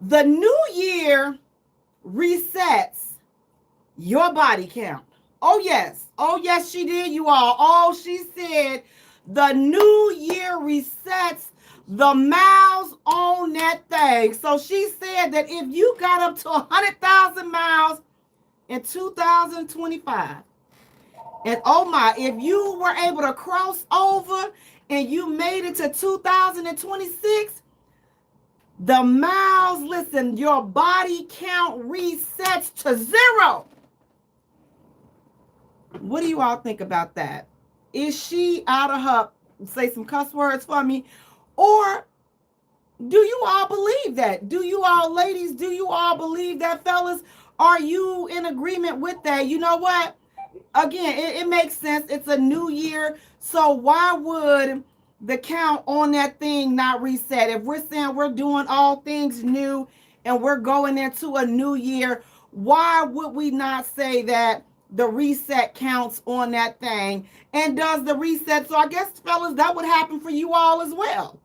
The new year resets your body count. Oh, yes. Oh, yes, she did, you all. Oh, she said the new year resets the miles on that thing. So she said that if you got up to 100,000 miles in 2025, and oh my, if you were able to cross over and you made it to 2026, the miles, listen, your body count resets to zero. What do you all think about that? Is she out of her, say some cuss words for me? Or do you all believe that? Do you all, ladies, do you all believe that, fellas? Are you in agreement with that? You know what? Again, it makes sense. It's a new year. So why would the count on that thing not reset? If we're saying we're doing all things new and we're going into a new year, why would we not say that the reset counts on that thing? And does the reset, so I guess, fellas, that would happen for you all as well.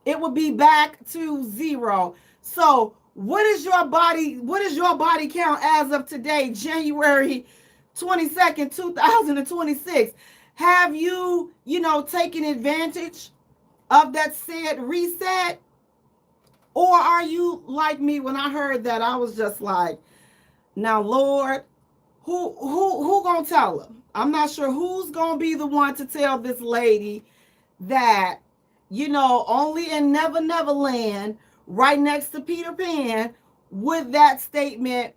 It would be back to zero. So what is your body count as of today, January 22nd, 2026? Have you, taken advantage of that said reset? Or are you like me? When I heard that, I was just like, now, Lord, who gonna tell her? I'm not sure who's gonna be the one to tell this lady that, only in Never Never Land, right next to Peter Pan, would that statement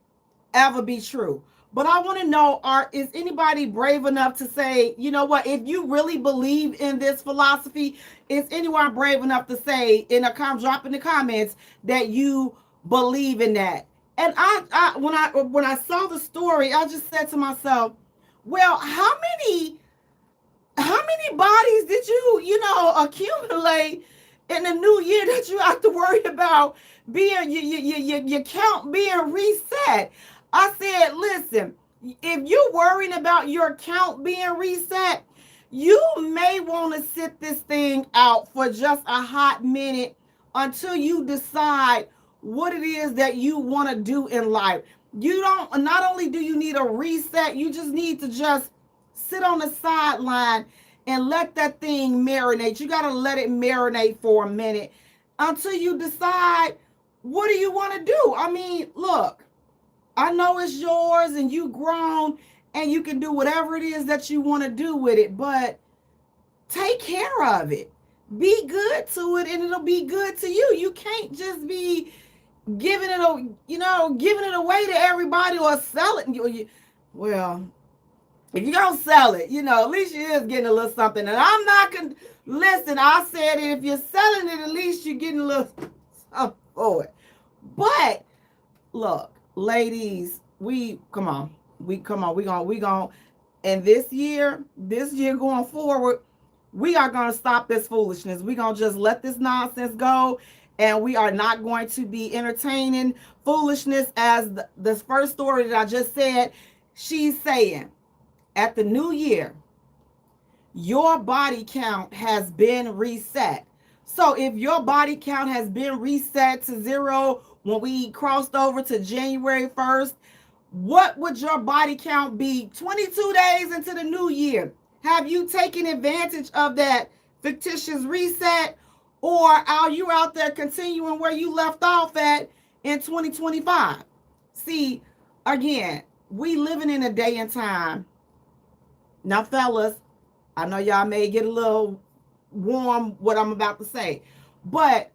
ever be true. But I want to know, is anybody brave enough to say, you know what, if you really believe in this philosophy, is anyone brave enough to say drop in the comments that you believe in that? And when I saw the story, I just said to myself, well, how many bodies did you accumulate in the new year that you have to worry about being your count being reset? I said, listen, if you're worrying about your count being reset, you may want to sit this thing out for just a hot minute until you decide what it is that you want to do in life. Not only do you need a reset, you just need to just sit on the sideline and let that thing marinate. You got to let it marinate for a minute until you decide, what do you want to do? I mean, look, I know it's yours and you grown and you can do whatever it is that you want to do with it, but take care of it. Be good to it and it'll be good to you. You can't just be giving it away to everybody or sell it. Well, if you're going to sell it, at least you is getting a little something. And I'm not going to, listen, I said if you're selling it, at least you're getting a little something for it. But look, ladies, we going, and this year going forward, we are going to stop this foolishness. We're going to just let this nonsense go. And we are not going to be entertaining foolishness. As this first story that I just said, she's saying, at the new year, your body count has been reset. So if your body count has been reset to zero when we crossed over to January 1st, what would your body count be 22 days into the new year? Have you taken advantage of that fictitious reset? Or are you out there continuing where you left off at in 2025? See, again, we living in a day and time. Now, fellas, I know y'all may get a little warm what I'm about to say, but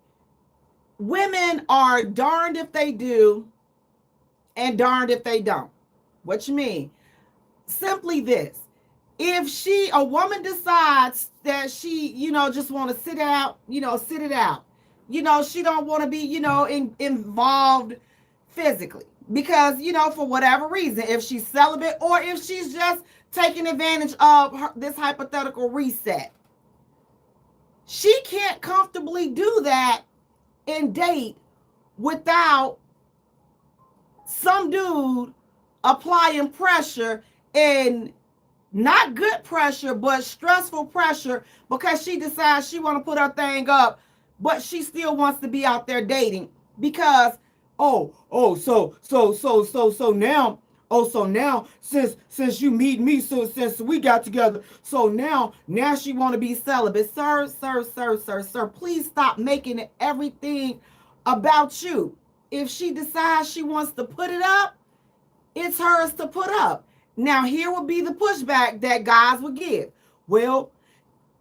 women are darned if they do and darned if they don't. What you mean? Simply this. If a woman decides that she, just want to sit it out, sit it out. She don't want to be, involved physically because, for whatever reason, if she's celibate or if she's just taking advantage of this hypothetical reset, she can't comfortably do that and date without some dude applying pressure, and not good pressure, but stressful pressure, because she decides she want to put her thing up, but she still wants to be out there dating because now, so now since you meet me, so since we got together, so now she want to be celibate. Sir, please stop making it everything about you. If she decides she wants to put it up, it's hers to put up. Now here would be the pushback that guys would give. Well,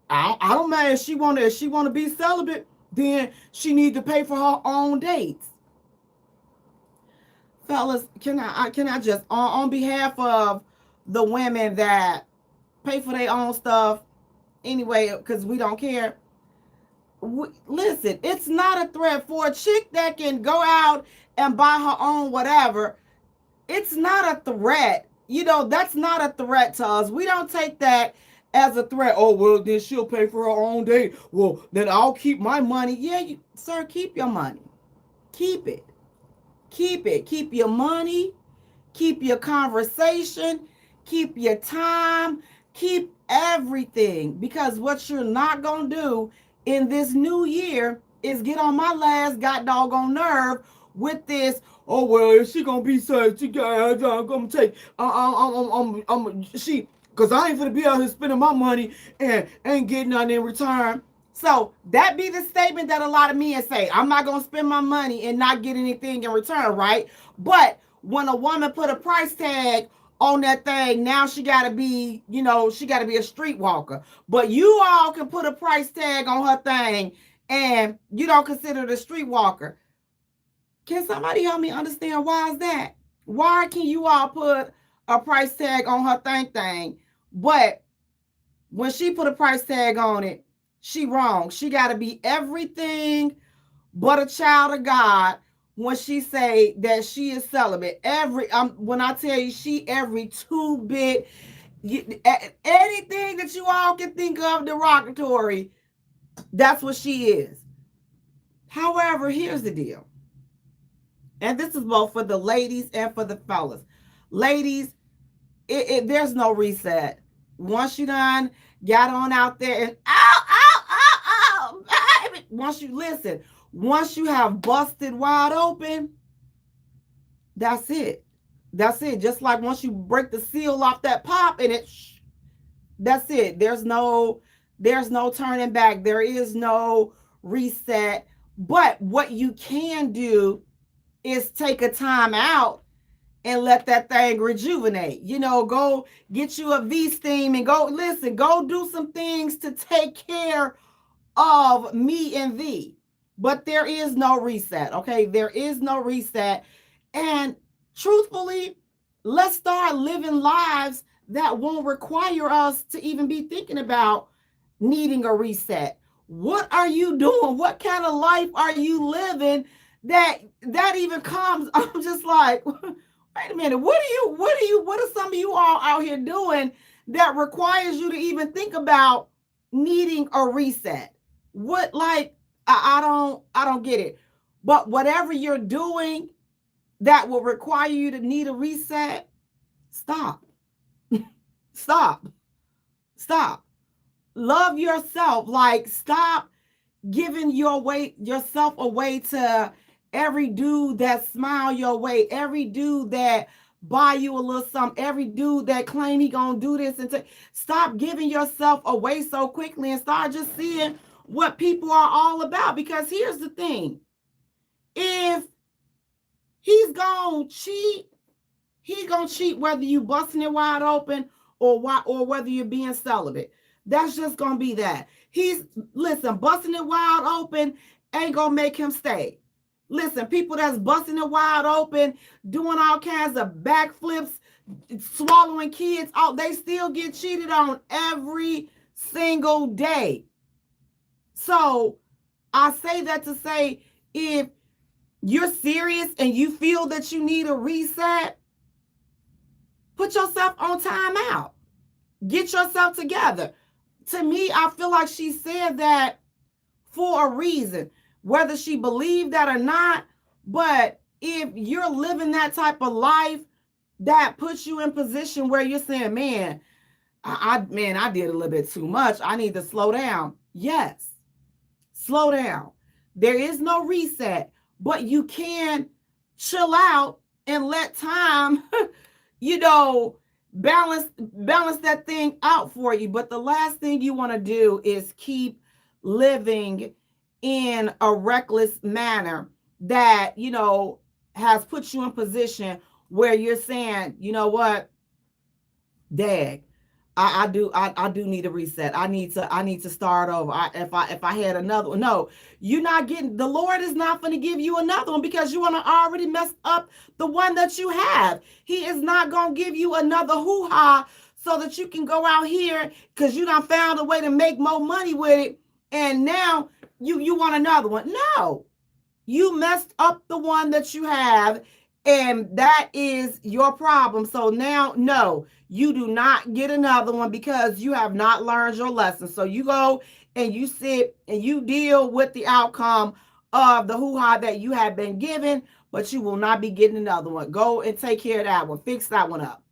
I don't mind if she wanna be celibate, then she need to pay for her own dates. Fellas, can I just on behalf of the women that pay for their own stuff anyway because we don't care. Listen, it's not a threat for a chick that can go out and buy her own whatever. It's not a threat. That's not a threat to us. We don't take that as a threat. Oh, well, then she'll pay for her own date. Well, then I'll keep my money. Yeah, sir, keep your money. Keep it. Keep it. Keep your money. Keep your conversation. Keep your time. Keep everything. Because what you're not going to do in this new year is get on my last god doggone nerve with this. Oh, well, if she gonna be such, I'm gonna take, she, because I ain't gonna be out here spending my money and ain't getting nothing in return. So that be the statement that a lot of men say. I'm not gonna spend my money and not get anything in return, right? But when a woman put a price tag on that thing, now she gotta be, she gotta be a streetwalker. But you all can put a price tag on her thing and you don't consider the streetwalker. Can somebody help me understand why is that? Why can you all put a price tag on her thing, but when she put a price tag on it, she wrong. She got to be everything but a child of God when she say that she is celibate. When I tell you she every 2-bit, anything that you all can think of derogatory, that's what she is. However, here's the deal. And this is both for the ladies and for the fellas. Ladies, there's no reset. Once you done got on out there and baby. Once you have busted wide open, that's it. That's it. Just like once you break the seal off that pop and that's it. There's no turning back. There is no reset. But what you can do is take a time out and let that thing rejuvenate. Go get you a V-steam and go do some things to take care of me and thee. But there is no reset, okay? There is no reset. And truthfully, let's start living lives that won't require us to even be thinking about needing a reset. What are you doing? What kind of life are you living that even comes? I'm just like, wait a minute. What are some of you all out here doing that requires you to even think about needing a reset? What, like, I don't get it. But whatever you're doing that will require you to need a reset, stop. Stop. Love yourself. Like, stop giving yourself away to every dude that smile your way, every dude that buy you a little something, every dude that claim he gonna do this stop giving yourself away so quickly and start just seeing what people are all about. Because here's the thing. If he's gonna cheat, he's gonna cheat whether you busting it wide open or whether you're being celibate. That's just gonna be that. Busting it wide open ain't gonna make him stay. Listen, people that's busting it wide open, doing all kinds of backflips, swallowing kids out, they still get cheated on every single day. So I say that to say, if you're serious and you feel that you need a reset, put yourself on timeout. Get yourself together. To me, I feel like she said that for a reason, whether she believed that or not. But if you're living that type of life, that puts you in position where you're saying, man, I did a little bit too much. I need to slow down. Yes, slow down. There is no reset, but you can chill out and let time, you know, balance that thing out for you. But the last thing you want to do is keep living in a reckless manner that, has put you in position where you're saying, you know what, dag, I do need a reset. I need to start over. If I had another one, no, you're not getting. The Lord is not going to give you another one because you want to already messed up the one that you have. He is not going to give you another hoo ha so that you can go out here because you done found a way to make more money with it, and now you want another one. No, you messed up the one that you have, and that is your problem. So now, no, you do not get another one because you have not learned your lesson. So you go and you sit and you deal with the outcome of the hoo-ha that you have been given, but you will not be getting another one. Go and take care of that one. Fix that one up.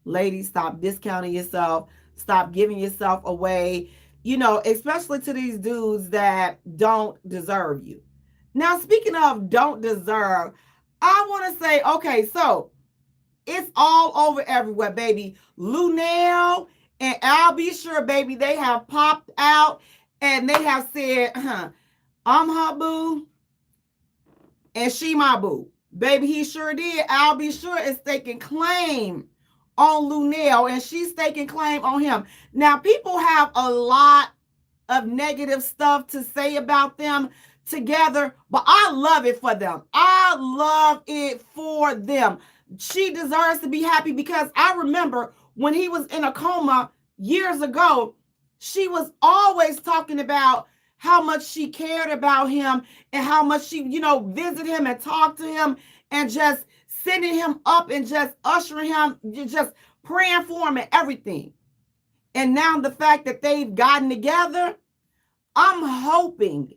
Ladies, stop discounting yourself. Stop giving yourself away, especially to these dudes that don't deserve you. Now, speaking of don't deserve, I want to say, okay, so it's all over everywhere, baby. Lunel and I'll Be Sure, baby, they have popped out and they have said, I'm her boo and she my boo. Baby, he sure did. I'll Be Sure is taking claim on Lunel and she's taking claim on him. Now, people have a lot of negative stuff to say about them together, but I love it for them. I love it for them. She deserves to be happy because I remember when he was in a coma years ago, she was always talking about how much she cared about him and how much she, visited him and talked to him and just sending him up and just ushering him, just praying for him and everything. And now the fact that they've gotten together, I'm hoping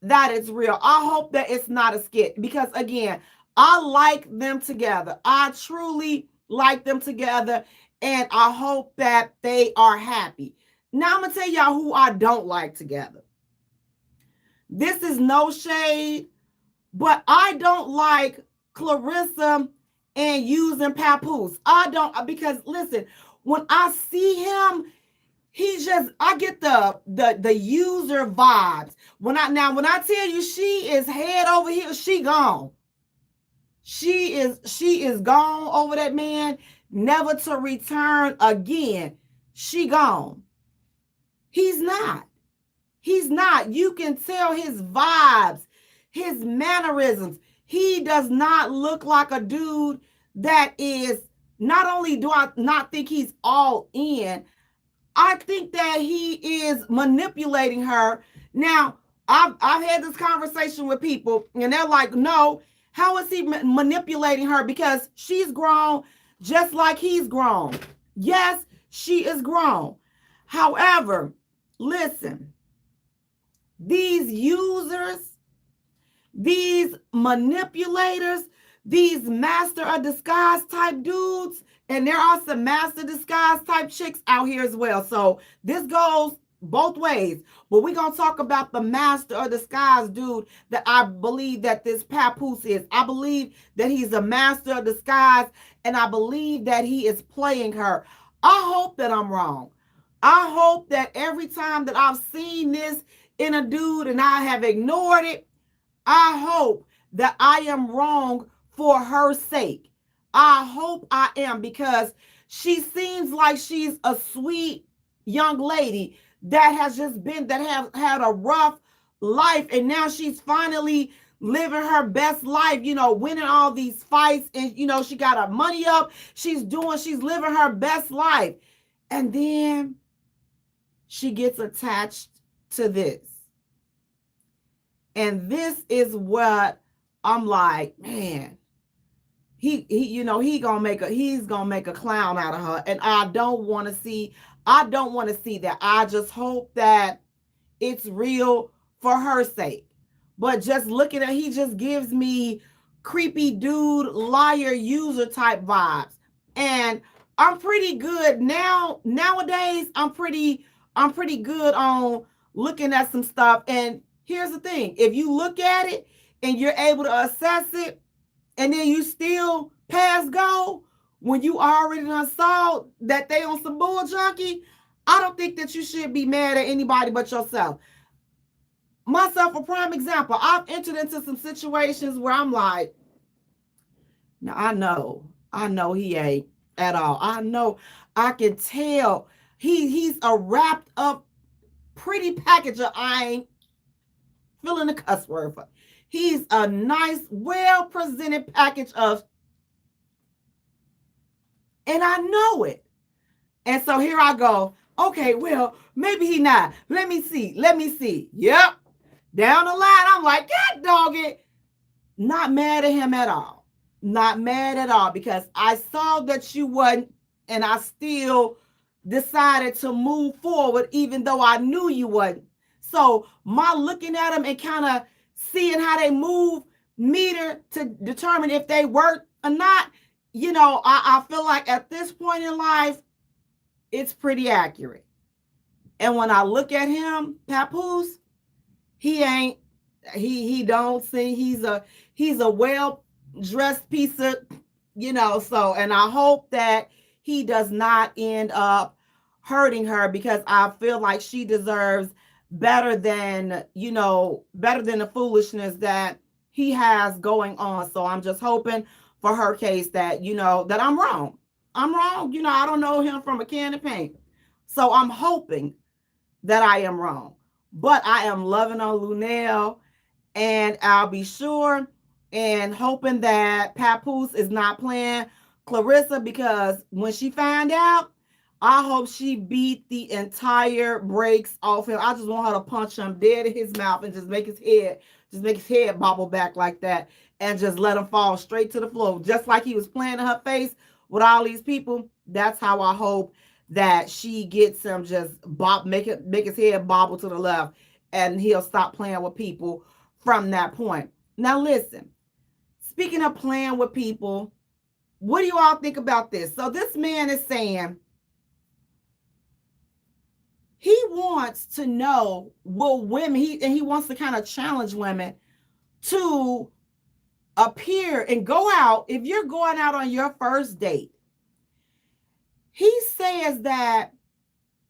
that it's real. I hope that it's not a skit because, again, I like them together. I truly like them together, and I hope that they are happy. Now, I'm going to tell y'all who I don't like together. This is no shade, but I don't like Clarissa and using Papoose. I don't, because listen, when I see him, I get the user vibes. When I tell you she is head over here, she gone. She is gone over that man, never to return again. She gone. He's not. You can tell his vibes, his mannerisms. He does not look like a dude that is, not only do I not think he's all in, I think that he is manipulating her. Now, I've had this conversation with people, and they're like, no, how is he manipulating her? Because she's grown just like he's grown. Yes, she is grown. However, listen, these users, these manipulators, these master of disguise type dudes, and there are some master disguise type chicks out here as well. So this goes both ways. But we're going to talk about the master of disguise dude that I believe that this Papoose is. I believe that he's a master of disguise, and I believe that he is playing her. I hope that I'm wrong. I hope that every time that I've seen this in a dude and I have ignored it, I hope that I am wrong for her sake. I hope I am, because she seems like she's a sweet young lady that has had a rough life, and now she's finally living her best life, winning all these fights, and she got her money up. She's living her best life. And then she gets attached to this. And this is what I'm like, man, he's gonna make a clown out of her. And I don't want to see that. I just hope that it's real for her sake. But just looking at, he just gives me creepy dude, liar, user type vibes. And I'm pretty good nowadays. I'm pretty good on looking at some stuff. And here's the thing. If you look at it and you're able to assess it and then you still pass go when you already done saw that they on some bull junkie. I don't think that you should be mad at anybody but yourself. Myself, a prime example. I've entered into some situations where I'm like, now I know he ain't at all. I know, I can tell he's a wrapped up pretty package of, I ain't feeling the cuss word for. He's a nice, well presented package of, and I know it. And so here I go. Okay, well, maybe he not. Let me see. Let me see. Yep. Down the line, I'm like, God dog it. Not mad at him at all. Not mad at all, because I saw that you wasn't, and I still decided to move forward even though I knew you wasn't. So my looking at them and kind of seeing how they move meter to determine if they work or not, I feel like at this point in life, it's pretty accurate. And when I look at him, Papoose, he ain't, he don't see, he's a well dressed piece of, so, and I hope that he does not end up hurting her, because I feel like she deserves better than, better than the foolishness that he has going on. So I'm just hoping for her case that, that I'm wrong. I'm wrong. I don't know him from a can of paint. So I'm hoping that I am wrong. But I am loving on Lunel, and I'll be sure and hoping that Papoose is not playing Clarissa, because when she find out, I hope she beat the entire brakes off him. I just want her to punch him dead in his mouth and just make his head bobble back like that, and just let him fall straight to the floor. Just like he was playing in her face with all these people. That's how I hope that she gets him, just make his head bobble to the left, and he'll stop playing with people from that point. Now listen, speaking of playing with people, what do you all think about this? So this man is saying he wants to know, will women, he wants to kind of challenge women to appear and go out. If you're going out on your first date, he says that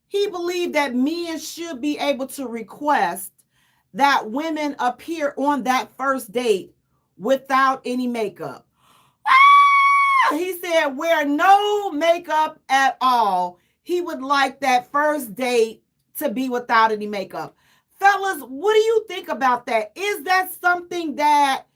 he believes that men should be able to request that women appear on that first date without any makeup. He said wear no makeup at all. He would like that first date to be without any makeup. Fellas, what do you think about that? Is that something that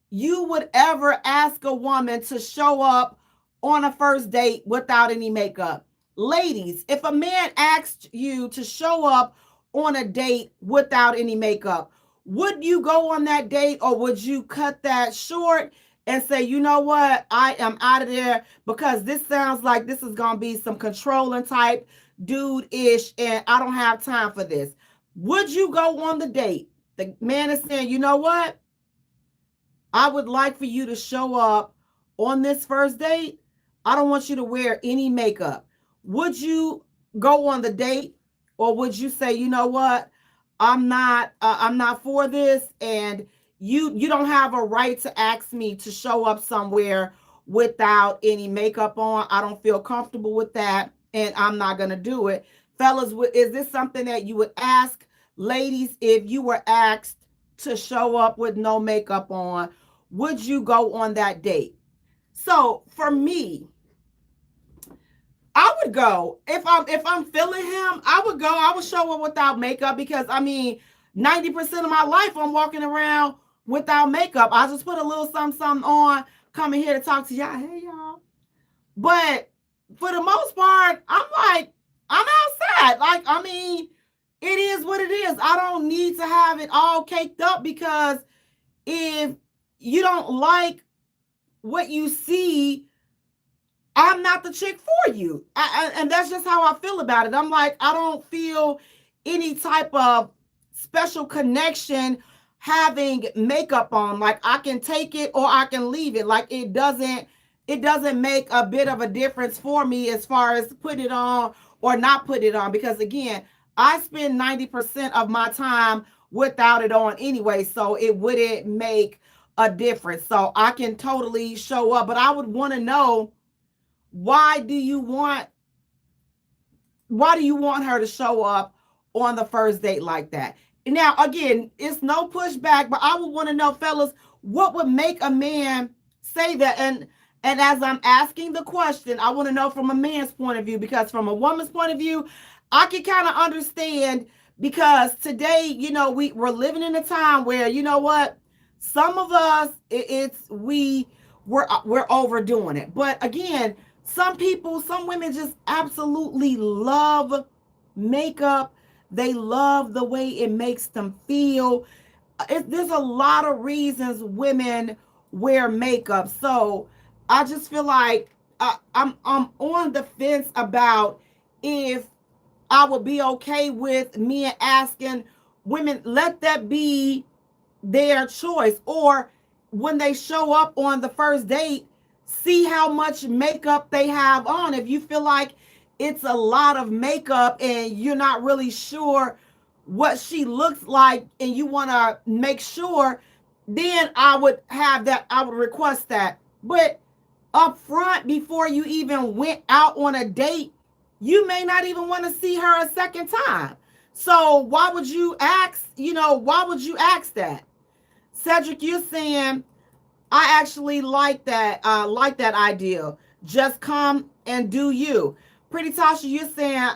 you would ever ask a woman to show up on a first date without any makeup? Ladies, if a man asked you to show up on a date without any makeup, would you go on that date, or would you cut that short and say, you know what, I am out of there, because this sounds like this is going to be some controlling type dude-ish, and I don't have time for this? Would you go on the date? The man is saying, you know what, I would like for you to show up on this first date. I don't want you to wear any makeup. Would you go on the date, or would you say, you know what, I'm not for this, and you don't have a right to ask me to show up somewhere without any makeup on. I don't feel comfortable with that, and I'm not going to do it. Fellas, is this something that you would ask? Ladies, if you were asked to show up with no makeup on, would you go on that date? So for me, I would go. If I'm feeling him, I would go. I would show up without makeup, because 90% of my life I'm walking around without makeup. I just put a little something on, coming here to talk to y'all. Hey y'all. But for the most part, I'm outside. It is what it is. I don't need to have it all caked up, because if you don't like what you see, I'm not the chick for you. And that's just how I feel about it. I'm like, I don't feel any type of special connection having makeup on. Like, I can take it or I can leave it. Like, it doesn't make a bit of a difference for me as far as put it on or not put it on, because again, I spend 90% of my time without it on anyway, so it wouldn't make a difference. So I can totally show up, but I would want to know, why do you want her to show up on the first date like that? Now, again, it's no pushback, but I would want to know, fellas, what would make a man say that? And as I'm asking the question, I want to know from a man's point of view, because from a woman's point of view, I can kind of understand, because today, we're living in a time where, you know what, some of us, we're overdoing it. But again, some women just absolutely love makeup. They love the way it makes them feel. There's a lot of reasons women wear makeup. So I just feel like I'm on the fence about if I would be okay with me asking women, let that be their choice. Or when they show up on the first date, see how much makeup they have on. If you feel like it's a lot of makeup and you're not really sure what she looks like and you want to make sure, then I would request that. But up front, before you even went out on a date, you may not even want to see her a second time. So why would you ask, that? Cedric, you're saying, I actually like that idea. Just come and do you. Pretty Tasha, you're saying,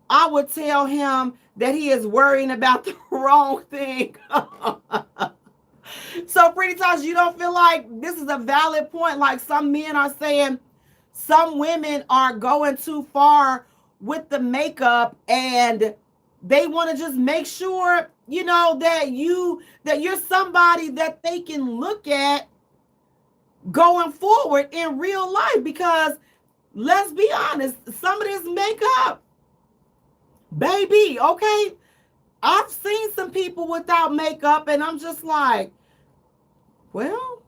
I would tell him that he is worrying about the wrong thing. So Pretty Tasha, you don't feel like this is a valid point? Like some men are saying some women are going too far with the makeup and they want to just make sure, that you're somebody that they can look at going forward in real life. Because let's be honest, some of this makeup, baby, okay, I've seen some people without makeup and I'm just like, well,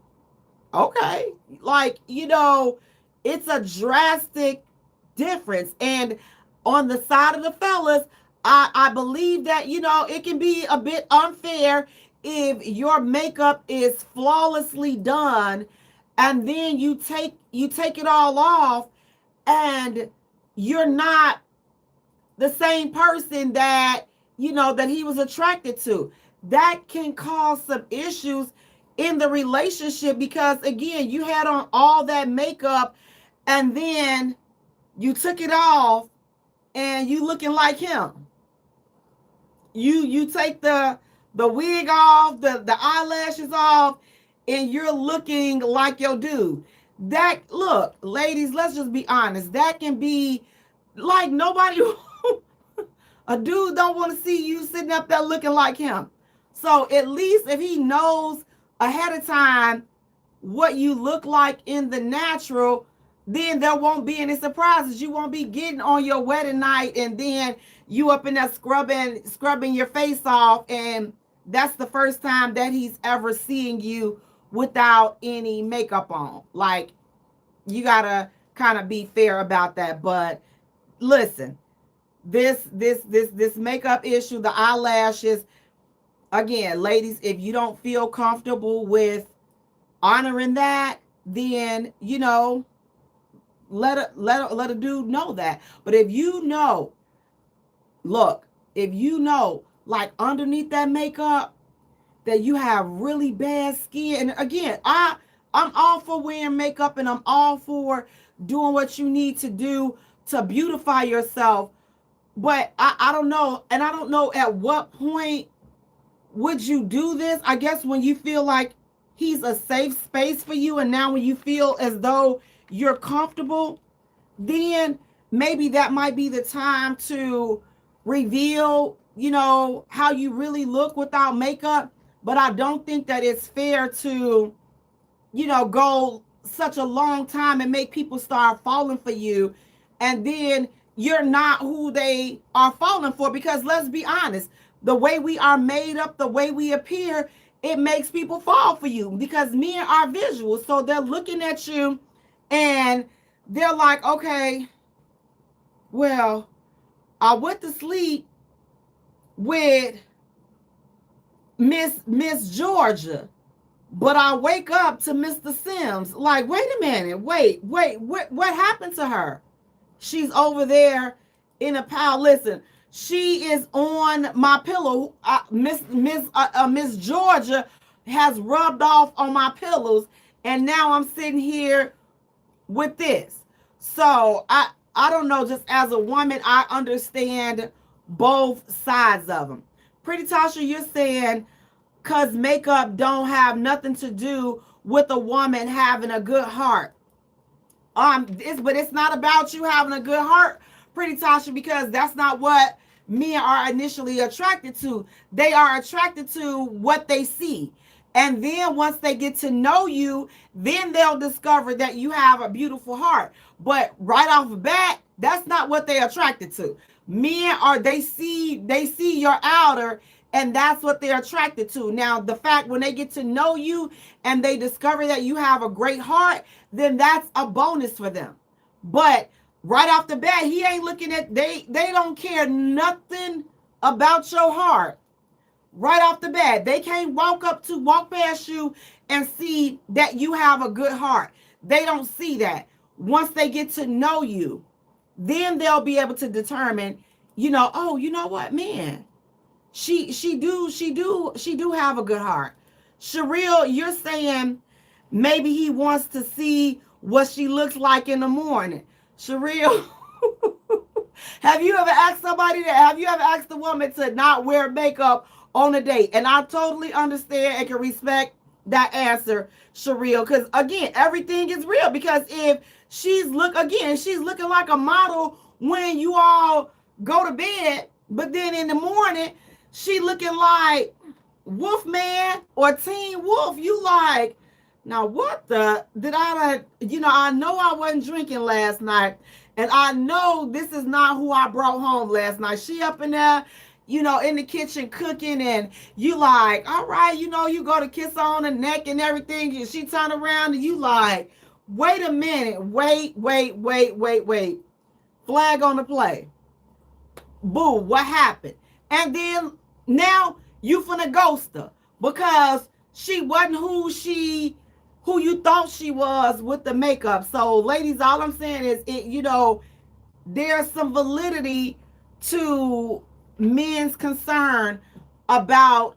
okay, like, it's a drastic difference. And on the side of the fellas, I believe that, it can be a bit unfair if your makeup is flawlessly done and then you take it all off and you're not the same person that that he was attracted to. That can cause some issues in the relationship, because again, you had on all that makeup and then you took it off and you looking like him. You take the wig off, the eyelashes off, and you're looking like your dude. That, look, ladies, let's just be honest. That can be like nobody a dude don't want to see you sitting up there looking like him. So at least if he knows ahead of time what you look like in the natural, then there won't be any surprises. You won't be getting on your wedding night and then you up in there scrubbing your face off, and that's the first time that he's ever seeing you without any makeup on. Like, you gotta kind of be fair about that. But listen, this makeup issue, the eyelashes, again, ladies, if you don't feel comfortable with honoring that, then let a dude know that. But if like underneath that makeup that you have really bad skin, and again, I'm all for wearing makeup and I'm all for doing what you need to do to beautify yourself. But I don't know, and I don't know at what point would you do this. I guess when you feel like he's a safe space for you, and now when you feel as though you're comfortable, then maybe that might be the time to reveal, how you really look without makeup. But I don't think that it's fair to, go such a long time and make people start falling for you, and then you're not who they are falling for. Because let's be honest, the way we are made up, the way we appear, it makes people fall for you, because men are visual. So they're looking at you and they're like, okay, well, I went to sleep with Miss Georgia. But I wake up to Mr. Sims. Like, wait a minute, wait, what happened to her? She's over there in a pile. Listen, she is on my pillow. Miss Georgia has rubbed off on my pillows, and now I'm sitting here with this. So I don't know. Just as a woman, I understand both sides of them. Pretty Tasha, you're saying because makeup don't have nothing to do with a woman having a good heart. But it's not about you having a good heart, Pretty Tasha, because that's not what men are initially attracted to. They are attracted to what they see. And then once they get to know you, then they'll discover that you have a beautiful heart. But right off the bat, that's not what they're attracted to. Men are they see your outer, and that's what they're attracted to. Now, the fact when they get to know you and they discover that you have a great heart, then that's a bonus for them. But right off the bat, he ain't looking at they don't care nothing about your heart. Right off the bat, they can't walk past you and see that you have a good heart. They don't see that. Once they get to know you, then they'll be able to determine, oh, you know what, man, she do have a good heart. Sherrill, you're saying maybe he wants to see what she looks like in the morning. Sherrill, have you ever asked a woman to not wear makeup on a date? And I totally understand and can respect that answer, Sherrill, because again, everything is real. Because if she's looking like a model when you all go to bed, but then in the morning she looking like Wolfman or Teen Wolf, you like, now what the did I know I wasn't drinking last night, and I know this is not who I brought home last night. She up in there, in the kitchen cooking, and you like, all right, you go to kiss her on the neck and everything, and she turn around and you like, wait a minute, wait. Flag on the play. Boo, what happened? And then now you finna ghost her because she wasn't who you thought she was with the makeup. So ladies, all I'm saying is there's some validity to men's concern about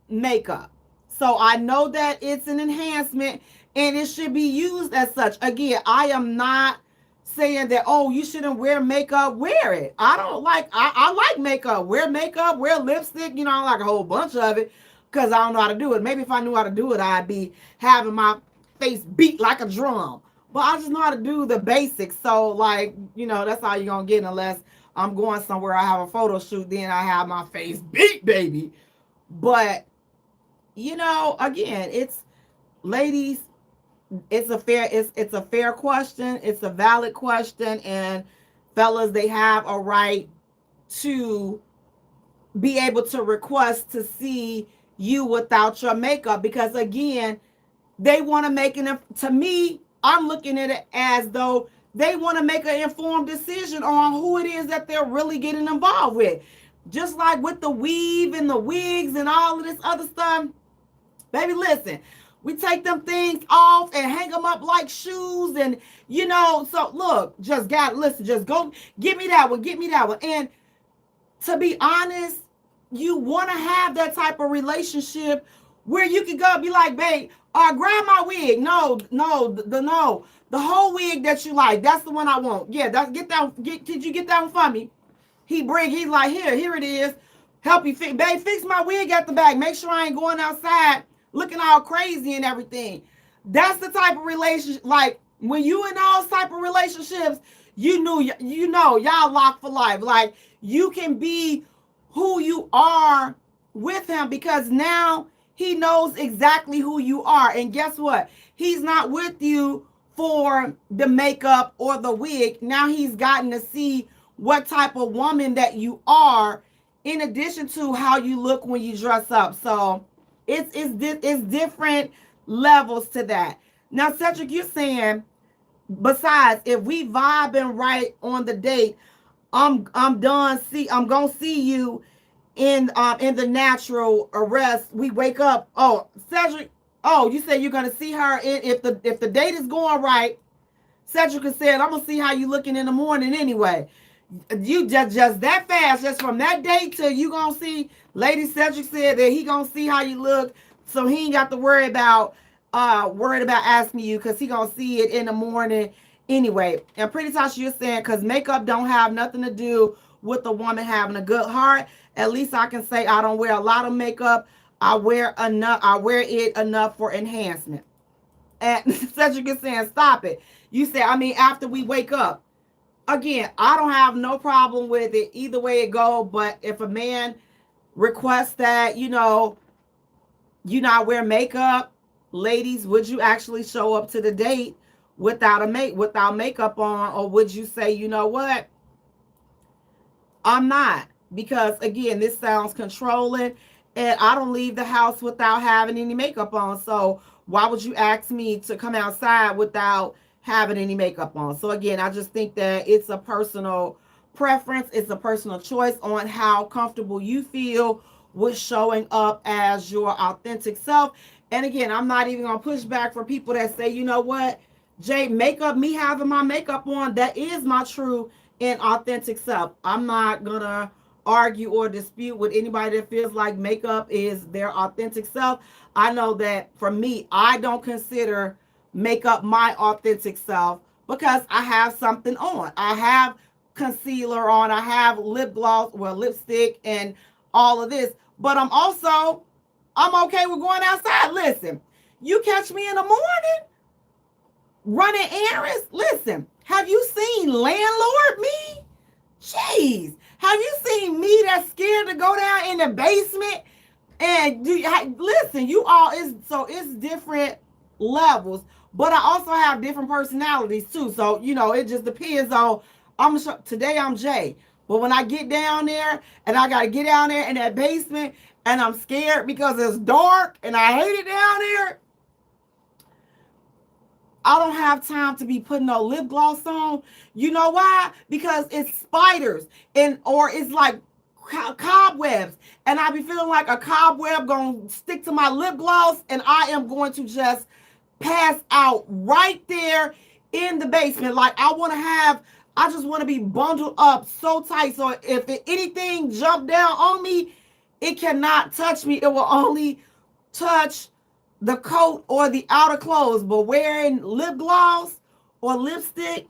makeup. So I know that it's an enhancement and it should be used as such. Again, I am not saying that, oh, you shouldn't wear makeup. Wear it. I like makeup. Wear lipstick. I like a whole bunch of it because I don't know how to do it. Maybe if I knew how to do it, I'd be having my face beat like a drum. But I just know how to do the basics. So that's all you're going to get unless I'm going somewhere, I have a photo shoot, then I have my face beat, baby. But, again, it's, ladies, it's a fair question. It's a valid question. And fellas, they have a right to be able to request to see you without your makeup. Because, again, they want to make to me, I'm looking at it as though they want to make an informed decision on who it is that they're really getting involved with. Just like with the weave and the wigs and all of this other stuff. Baby, listen, we take them things off and hang them up like shoes. And, so look, just go, give me that one. And to be honest, you want to have that type of relationship where you can go and be like, babe, grab my wig. No. The whole wig that you like, that's the one I want. Yeah, could you get that one for me? He's like, here it is. Help you fix, babe, fix my wig at the back. Make sure I ain't going outside looking all crazy and everything. That's the type of relationship, like when you in those type of relationships, y'all locked for life. Like you can be who you are with him because now he knows exactly who you are. And guess what? He's not with you for the makeup or the wig. Now he's gotten to see what type of woman that you are in addition to how you look when you dress up. So it's different levels to that. Now, Cedric, you're saying, besides, if we vibing right on the date, I'm gonna see you in the natural arrest. We wake up. Oh, Cedric, Oh, you say you're gonna see her if the date is going right. Cedric said, I'm gonna see how you looking in the morning anyway. You just that fast, just from that date till you gonna see. Lady Cedric said that he gonna see how you look, so he ain't got to worried about asking you, because he gonna see it in the morning anyway. And Pretty Tasha, you're saying because makeup don't have nothing to do with the woman having a good heart. At least I can say I don't wear a lot of makeup. I wear enough. I wear it enough for enhancement. And Cedric is saying, stop it. You say, I mean, after we wake up. Again, I don't have no problem with it either way it go. But if a man requests that, you not wear makeup, ladies, would you actually show up to the date without makeup on, or would you say, you know what, I'm not? Because again, this sounds controlling, and I don't leave the house without having any makeup on. So why would you ask me to come outside without having any makeup on? So again, I just think that it's a personal preference. It's a personal choice on how comfortable you feel with showing up as your authentic self. And again, I'm not even going to push back for people that say, you know what, Jay, makeup, me having my makeup on, that is my true and authentic self. I'm not going to argue or dispute with anybody that feels like makeup is their authentic self. I know that for me, I don't consider makeup my authentic self because I have something on. I have concealer on. I have lip gloss, lipstick, and all of this. But I'm okay with going outside. Listen, you catch me in the morning running errands. Listen, have you seen landlord me? Jeez, have you seen me that's scared to go down in the basement? And listen, it's different levels, but I also have different personalities too. So it just depends on. Today I'm Jay, but when I get down there and I gotta get down there in that basement and I'm scared because it's dark and I hate it down there, I don't have time to be putting no lip gloss on. You know why? Because it's spiders or it's like cobwebs, and I be feeling like a cobweb gonna stick to my lip gloss, and I am going to just pass out right there in the basement. Like I just want to be bundled up so tight, so if anything jump down on me, it cannot touch me. It will only touch the coat or the outer clothes. But wearing lip gloss or lipstick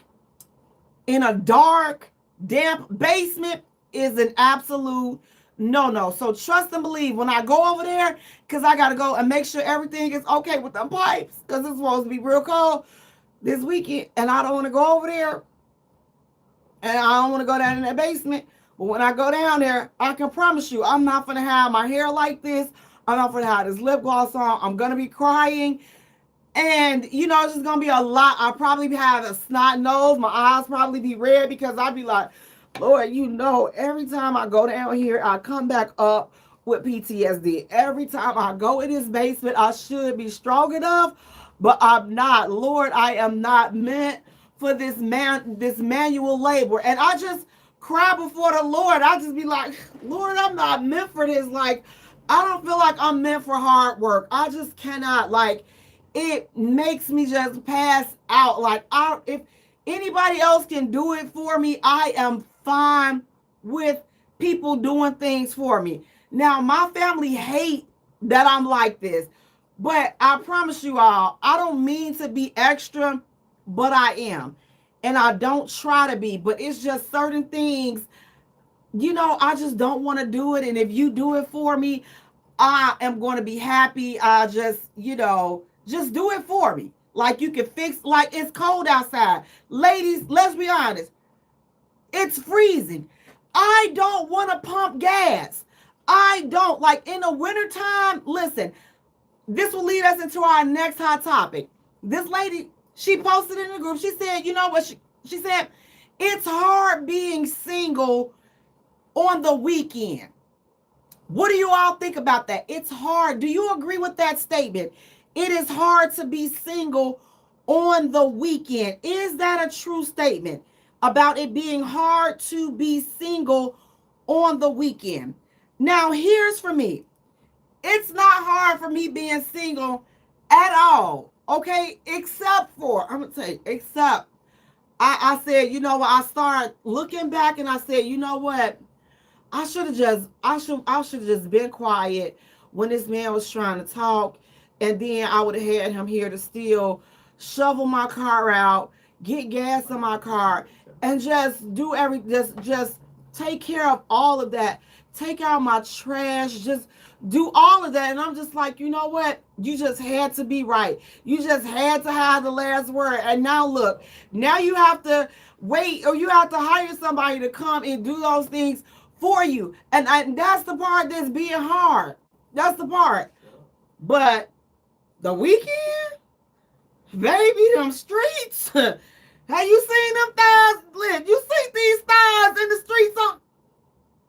in a dark, damp basement is an absolute no. So trust and believe when I go over there, because I got to go and make sure everything is okay with the pipes, because it's supposed to be real cold this weekend, and I don't want to go over there, and I don't want to go down in that basement. But when I go down there, I can promise you, I'm not going to have my hair like this. I'm not going to have this lip gloss on. I'm going to be crying. And, it's just going to be a lot. I'll probably have a snot nose. My eyes probably be red because I'll be like, Lord, every time I go down here, I come back up with PTSD. Every time I go in this basement, I should be strong enough, but I'm not. Lord, I am not meant for this manual labor. And I just cry before the Lord. I just be like, Lord, I'm not meant for this. Like, I don't feel like I'm meant for hard work. I just cannot. Like, it makes me just pass out. Like, if anybody else can do it for me, I am fine with people doing things for me. Now, my family hate that I'm like this, but I promise you all, I don't mean to be extra, but I am. And I don't try to be, but it's just certain things, I just don't want to do it. And if you do it for me, I am going to be happy. I just, just do it for me. Like, you can fix, like, it's cold outside. Ladies, let's be honest. It's freezing. I don't want to pump gas. I don't. Like, in the wintertime, listen, this will lead us into our next hot topic. This lady, she posted in the group, she said, you know what? She said, it's hard being single on the weekend. What do you all think about that? It's hard. Do you agree with that statement? It is hard to be single on the weekend. Is that a true statement about it being hard to be single on the weekend? Now, here's for me. It's not hard for me being single at all. Okay, except for, I'm gonna tell you, except I said, you know what, I started looking back and I said, you know what, I should have just been quiet when this man was trying to talk, and then I would have had him here to still shovel my car out, get gas in my car, and just do just take care of all of that. Take out my trash, just do all of that. And I'm just like, you know what? You just had to be right. You just had to have the last word. And now look, now you have to wait, or you have to hire somebody to come and do those things for you. And that's the part that's being hard. That's the part. But the weekend, baby, them streets. Have you seen them thighs? You see these thighs in the streets?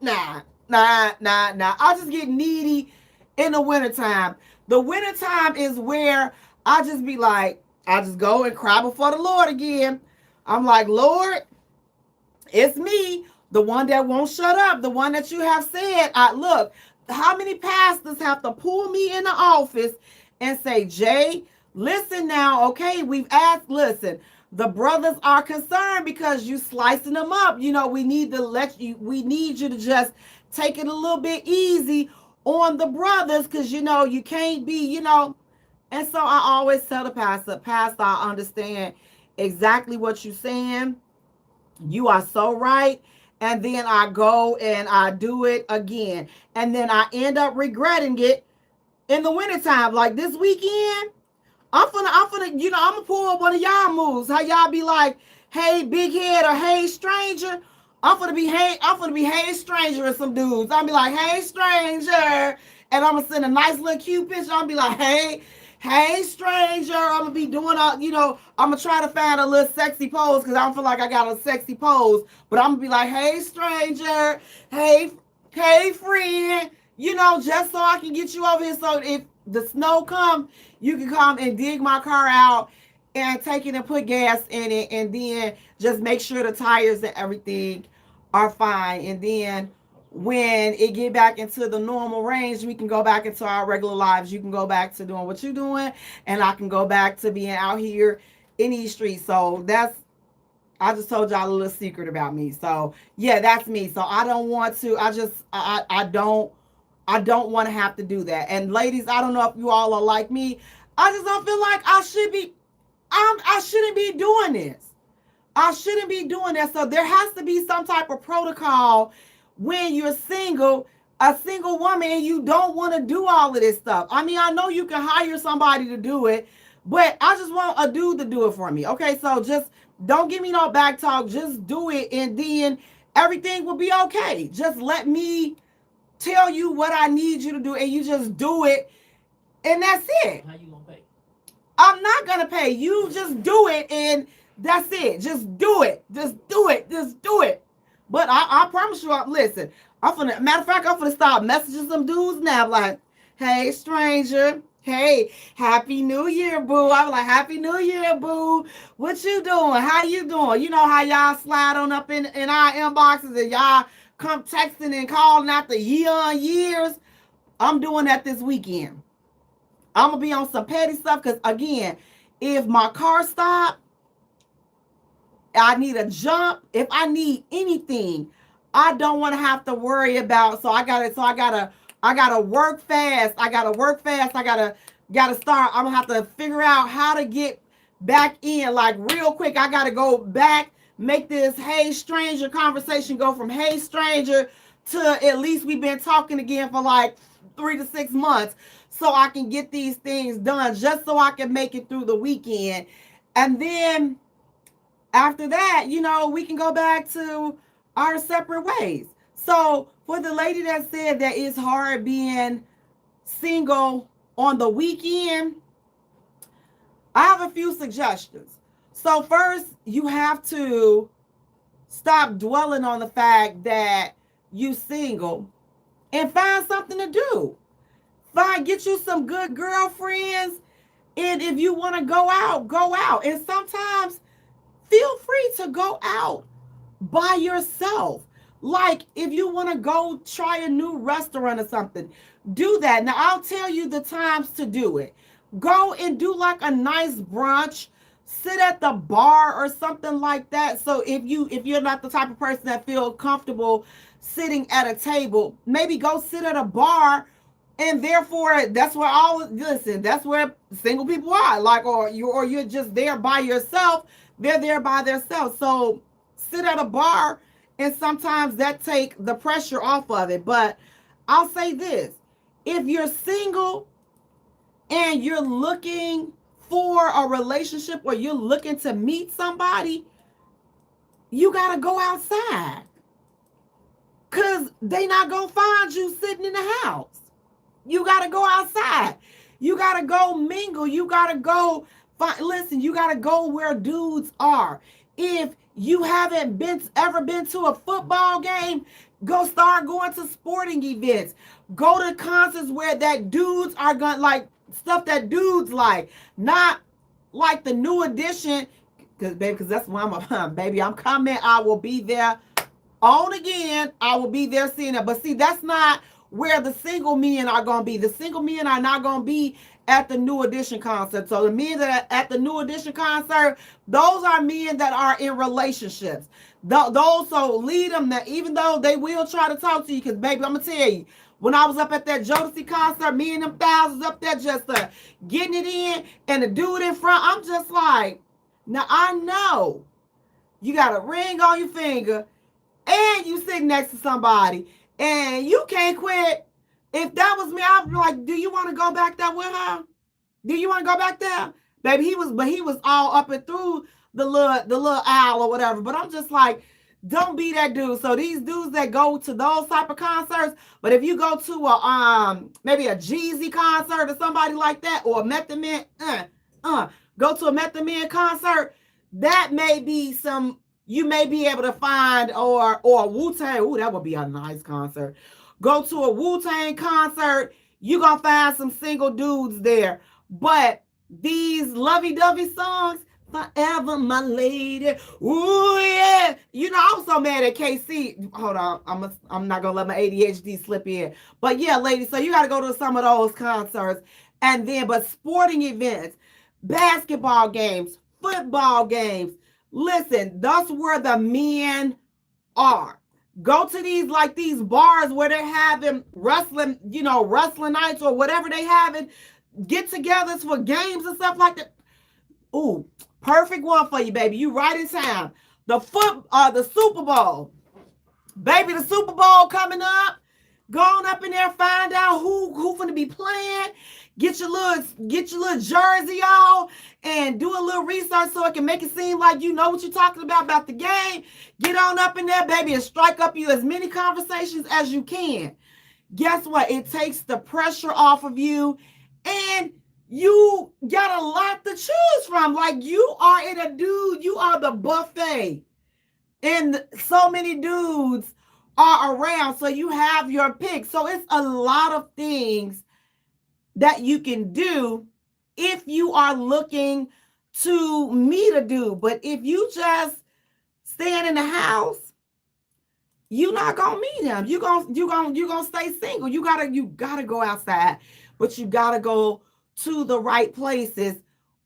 Nah. I just get needy in the wintertime. The wintertime is where I just be like, I just go and cry before the Lord again. I'm like, Lord, it's me, the one that won't shut up, the one that you have said. Look, how many pastors have to pull me in the office and say, Jay, listen now, okay, we've asked, listen, the brothers are concerned because you slicing them up. You know, we need you to just take it a little bit easy on the brothers, because, you know, you can't be, you know. And so I always tell the pastor, I understand exactly what you're saying. You are so right. And then I go and I do it again. And then I end up regretting it in the wintertime. Like this weekend, I'm finna, you know, I'm gonna pull up one of y'all moves. How y'all be like, hey, big head, or hey, stranger. I'm gonna be hey, stranger, with some dudes. I'm be like, hey, stranger. And I'm gonna send a nice little cute picture. I'm be like, hey, stranger. I'm gonna be doing you know, I'm gonna try to find a little sexy pose, because I don't feel like I got a sexy pose. But I'm gonna be like, hey, stranger. Hey, friend. You know, just so I can get you over here. So if the snow come, you can come and dig my car out and take it and put gas in it, and then just make sure the tires and everything are fine. And then when it get back into the normal range, we can go back into our regular lives. You can go back to doing what you're doing, and I can go back to being out here in these streets. So I just told y'all a little secret about me. So yeah, that's me. So I don't want to, I don't want to have to do that. And ladies, I don't know if you all are like me. I just don't feel like I shouldn't be doing this. I shouldn't be doing that. So there has to be some type of protocol when you're single, a single woman, and you don't want to do all of this stuff. I mean, I know you can hire somebody to do it, but I just want a dude to do it for me. Okay, so just don't give me no back talk. Just do it, and then everything will be okay. Just let me tell you what I need you to do, and you just do it, and that's it. How you gonna pay? I'm not gonna pay. You just do it, and that's it. Just do it. Just do it. Just do it. But I promise you, listen, matter of fact, I'm gonna start messaging some dudes now, like, hey, stranger. Hey, Happy New Year, boo. I'm like, Happy New Year, boo. What you doing? How you doing? You know how y'all slide on up in our inboxes and y'all come texting and calling after years. I'm doing that this weekend. I'm going to be on some petty stuff because, again, if my car stopped, I need a jump. If I need anything, I don't want to have to worry about. I gotta work fast. I gotta start. I'm gonna have to figure out how to get back in, like, real quick. I gotta go back, make this hey stranger conversation go from hey stranger to at least we've been talking again for like 3 to 6 months, so I can get these things done, just so I can make it through the weekend. And then after that, you know, we can go back to our separate ways. So for the lady that said that it's hard being single on the weekend, I have a few suggestions. So first, you have to stop dwelling on the fact that you single and find something to do. Get you some good girlfriends. And if you want to go out, go out. And sometimes feel free to go out by yourself. Like if you want to go try a new restaurant or something, do that. Now I'll tell you the times to do it. Go and do like a nice brunch, sit at the bar or something like that. So if you're not the type of person that feel comfortable sitting at a table, maybe go sit at a bar. And therefore, that's where all listen. That's where single people are. Like, or you're just there by yourself. They're there by themselves. So sit at a bar, and sometimes that take the pressure off of it. But I'll say this: if you're single and you're looking for a relationship or you're looking to meet somebody, you gotta go outside, cause they not gonna find you sitting in the house. You got to go outside. You got to go mingle. You got to go listen, you got to go where dudes are. If you haven't ever been to a football game, go start going to sporting events. Go to concerts where that dudes are going, like stuff that dudes like, not like the new edition. Because that's why baby, I'm coming. I will be there on again. I will be there seeing it. But see, that's not where the single men are going to be. The single men are not going to be at the New Edition concert. So the men that are at the New Edition concert, those are men that are in relationships. Those, so lead them, that even though they will try to talk to you, because baby, I'm going to tell you, when I was up at that Jodeci concert, me and them thousands up there just getting it in, and the dude in front, I'm just like, now I know you got a ring on your finger and you sitting next to somebody and you can't quit. If that was me, I'd be like, do you want to go back there with her? Do you want to go back there? Baby, he was all up and through the little aisle or whatever. But I'm just like, don't be that dude. So these dudes that go to those type of concerts, but if you go to a maybe a Jeezy concert or somebody like that, or a Method Man, go to a Method Man concert, that may be some, you may be able to find, or a Wu-Tang. Ooh, that would be a nice concert. Go to a Wu-Tang concert, you gonna find some single dudes there. But these lovey-dovey songs, forever my lady, ooh yeah. You know, I was so mad at KC. Hold on, I'm not gonna let my ADHD slip in. But yeah, ladies, so you gotta go to some of those concerts. And then, but sporting events, basketball games, football games, listen, that's where the men are. Go to these bars where they're having wrestling, wrestling nights or whatever they having, get-togethers for games and stuff like that. Ooh, perfect one for you, baby. You right in town. The Super Bowl. Baby, the Super Bowl coming up. Go on up in there, find out who finna be playing. Get your little jersey on and do a little research so it can make it seem like you know what you're talking about the game. Get on up in there, baby, and strike up you as many conversations as you can. Guess what? It takes the pressure off of you, and you got a lot to choose from. Like, you are you are the buffet, and so many dudes are around, so you have your pick. So it's a lot of things that you can do if you are looking to meet a dude. But if you just stand in the house, you're not gonna meet him. You're gonna stay single. You gotta go outside, but you gotta go to the right places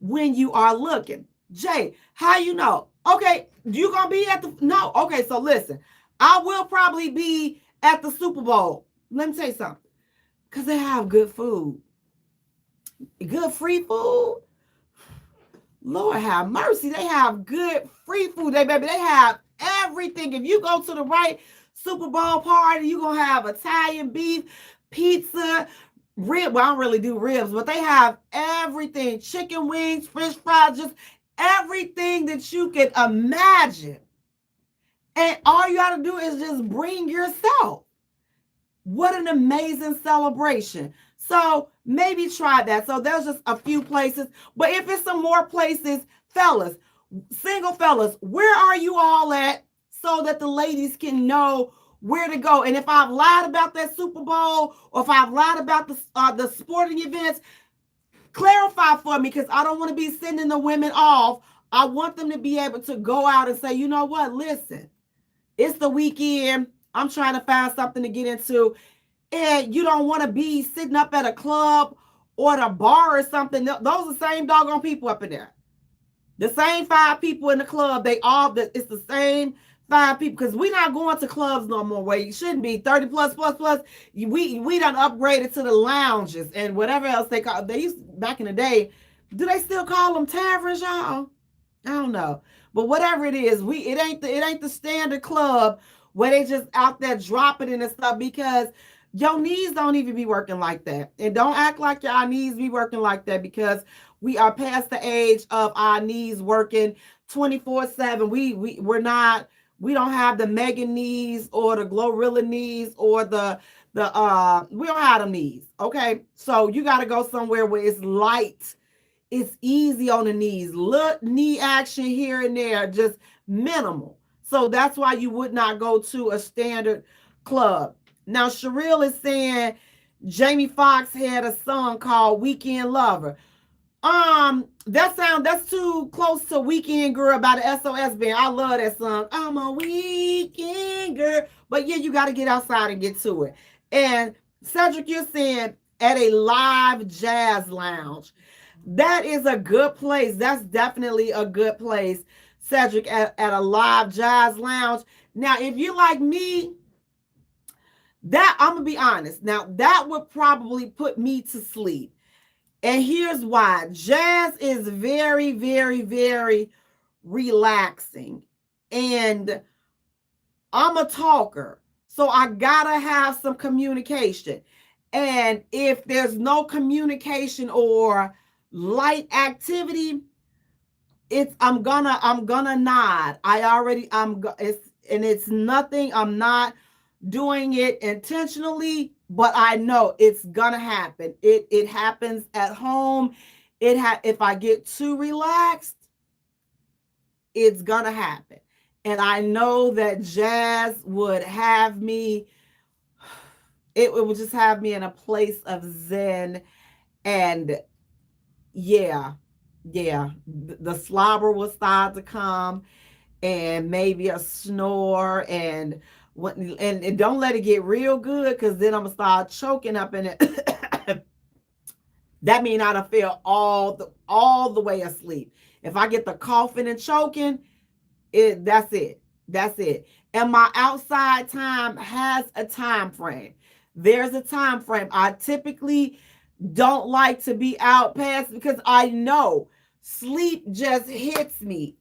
when you are looking. Jay, how you know? Okay, you gonna be at the no? Okay, so listen, I will probably be at the Super Bowl. Let me tell you something, because they have good food. Good free food. Lord have mercy. They have good free food. They have everything. If you go to the right Super Bowl party, you're going to have Italian beef, pizza, rib. Well, I don't really do ribs, but they have everything. Chicken wings, French fries, just everything that you can imagine. And all you got to do is just bring yourself. What an amazing celebration. So maybe try that. So there's just a few places. But if it's some more places, fellas, single fellas, where are you all at so that the ladies can know where to go? And if I've lied about that Super Bowl, or if I've lied about the sporting events, clarify for me, because I don't want to be sending the women off. I want them to be able to go out and say, you know what, listen, it's the weekend. I'm trying to find something to get into. And you don't want to be sitting up at a club or the bar or something, those are the same doggone people up in there. The same 5 people in the club, it's the same 5 people, because we not going to clubs no more where you shouldn't be 30 plus. We done upgraded to the lounges and whatever else they used back in the day. Do they still call them taverns, y'all? I don't know. But whatever it is, it ain't the standard club where they just out there dropping it and stuff, because your knees don't even be working like that. And don't act like your knees be working like that, because we are past the age of our knees working 24/7. We don't have the Megan knees or the Glorilla knees or the we don't have them knees. Okay. So you got to go somewhere where it's light. It's easy on the knees. Look, knee action here and there, just minimal. So that's why you would not go to a standard club. Now, Sherrill is saying Jamie Foxx had a song called Weekend Lover. That's too close to Weekend Girl by the SOS Band. I love that song. I'm a weekend girl. But yeah, you got to get outside and get to it. And Cedric, you're saying at a live jazz lounge. That is a good place. That's definitely a good place, Cedric, at a live jazz lounge. Now, if you're like me, that I'm gonna be honest. Now, that would probably put me to sleep. And here's why. Jazz is very, very, very relaxing. And I'm a talker. So I gotta have some communication. And if there's no communication or light activity, I'm gonna nod. It's nothing. I'm not doing it intentionally, but I know it's gonna happen. It happens at home. If I get too relaxed, it's gonna happen. And I know that jazz would have me, it would just have me in a place of zen. And yeah, the slobber will start to come, and maybe a snore, and don't let it get real good, because then I'm gonna start choking up in it. That means I done feel all the way asleep. If I get the coughing and choking, that's it. And my outside time has a time frame. There's a time frame. I typically don't like to be out past, because I know sleep just hits me.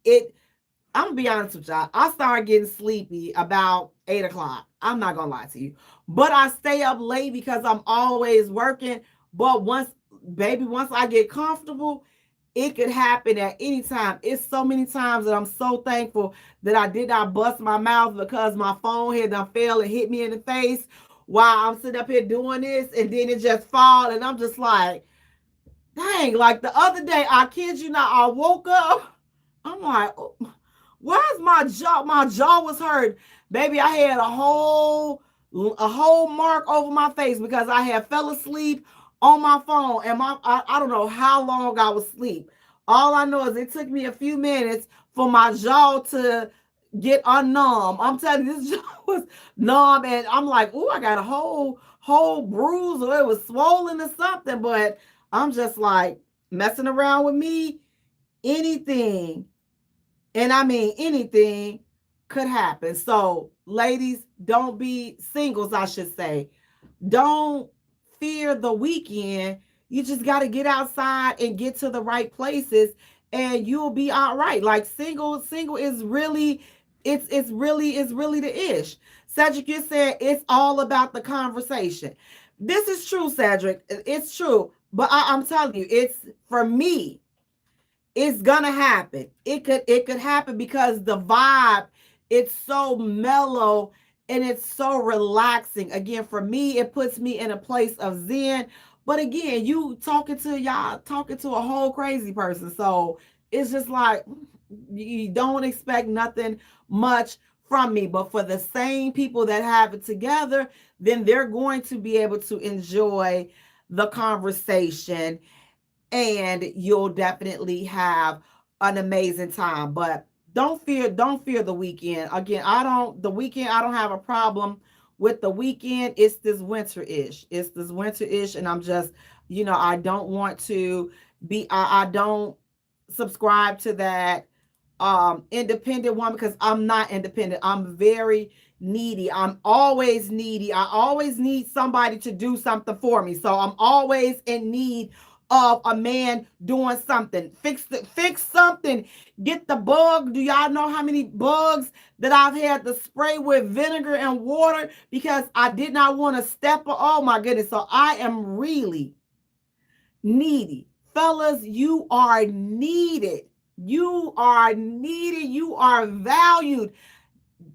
I'm gonna be honest with y'all. I start getting sleepy about 8 o'clock. I'm not gonna lie to you, but I stay up late because I'm always working. But once I get comfortable, it could happen at any time. It's so many times that I'm so thankful that I did not bust my mouth because my phone had done fell and hit me in the face while I'm sitting up here doing this, and then it just fall, and I'm just like, dang. Like the other day, I kid you not, I woke up. I'm like, oh, where's my jaw? My jaw was hurt. Baby, I had a whole mark over my face because I had fell asleep on my phone, and I don't know how long I was asleep. All I know is it took me a few minutes for my jaw to get unnumb. I'm telling you, this jaw was numb, and I'm like, oh, I got a whole bruise, or it was swollen or something. But I'm just like, messing around with me, anything, and I mean anything, could happen. So, ladies, don't be singles, I should say. Don't fear the weekend. You just got to get outside and get to the right places, and you'll be all right. Like single is really, it's really the ish. Cedric, you said it's all about the conversation. This is true, Cedric. It's true. But I'm telling you, it's, for me, it's gonna happen. It could happen because the vibe, it's so mellow and it's so relaxing. Again, for me, it puts me in a place of zen. But again, you talking to a whole crazy person. So it's just like, you don't expect nothing much from me. But for the same people that have it together, then they're going to be able to enjoy the conversation, and you'll definitely have an amazing time. But don't fear the weekend. Again, I don't have a problem with the weekend. It's this winter-ish. And I don't want to I don't subscribe to that independent woman, because I'm not independent. I'm very needy. I'm always needy. I always need somebody to do something for me. So I'm always in need of a man doing something. Fix something. Get the bug. Do y'all know how many bugs that I've had to spray with vinegar and water because I did not want to step? Oh my goodness. So I am really needy. Fellas, you are needed. You are needed. You are valued.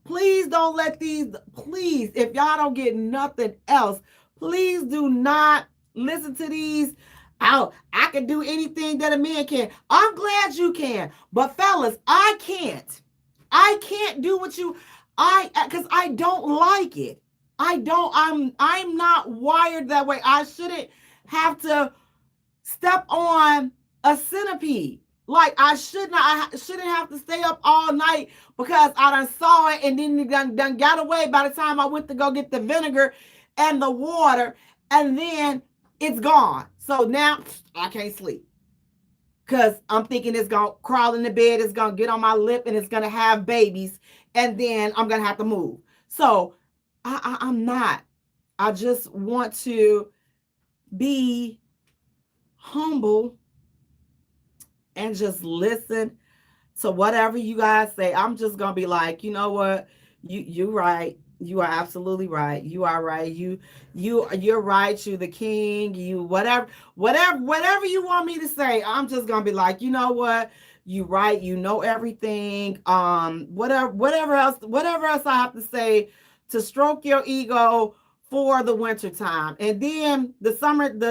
Please don't let please, if y'all don't get nothing else, please do not listen to these. Oh, I can do anything that a man can. I'm glad you can. But fellas, I can't. I can't do what you because I don't like it. I'm not wired that way. I shouldn't have to step on a centipede. Like I shouldn't have to stay up all night because I done saw it and then done got away by the time I went to go get the vinegar and the water, and then it's gone. So now I can't sleep because I'm thinking it's gonna crawl in the bed, it's gonna get on my lip, and it's gonna have babies, and then I'm gonna have to move. So I'm not. I just want to be humble and just listen to whatever you guys say. I'm just gonna be like, you know what? You're right. You are absolutely right. You are right. You're right. You're the king. You whatever you want me to say. I'm just gonna be like, you know what? You right. You know everything. Whatever else I have to say to stroke your ego for the winter time, and then the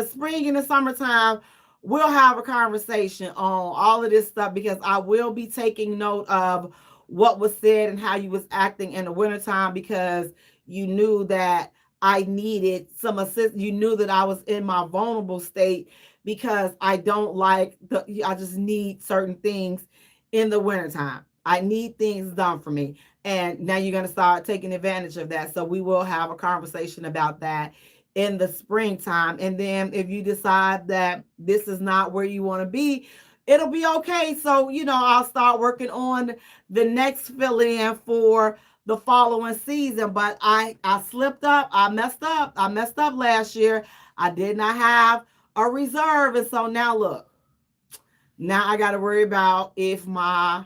spring and the summertime, we'll have a conversation on all of this stuff, because I will be taking note of what was said and how you was acting in the wintertime, because you knew that I needed some assist. You knew that I was in my vulnerable state because I just need certain things in the wintertime. I need things done for me. And now you're going to start taking advantage of that. So we will have a conversation about that in the springtime. And then if you decide that this is not where you want to be, it'll be okay. So, I'll start working on the next fill in for the following season. But I slipped up. I messed up. I messed up last year. I did not have a reserve. And so now look, now I got to worry about if my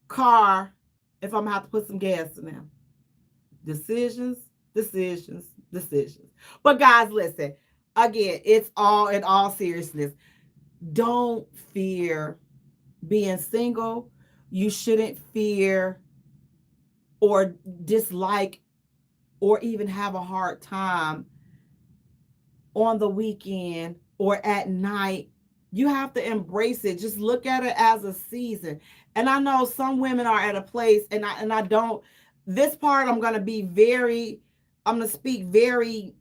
car, if I'm going to have to put some gas in them. Decisions, decisions, decisions. But guys, listen, again, it's all in all seriousness. Don't fear being single. You shouldn't fear or dislike or even have a hard time on the weekend or at night. You have to embrace it. Just look at it as a season. And I know some women are at a place, and I don't, this part I'm going to speak very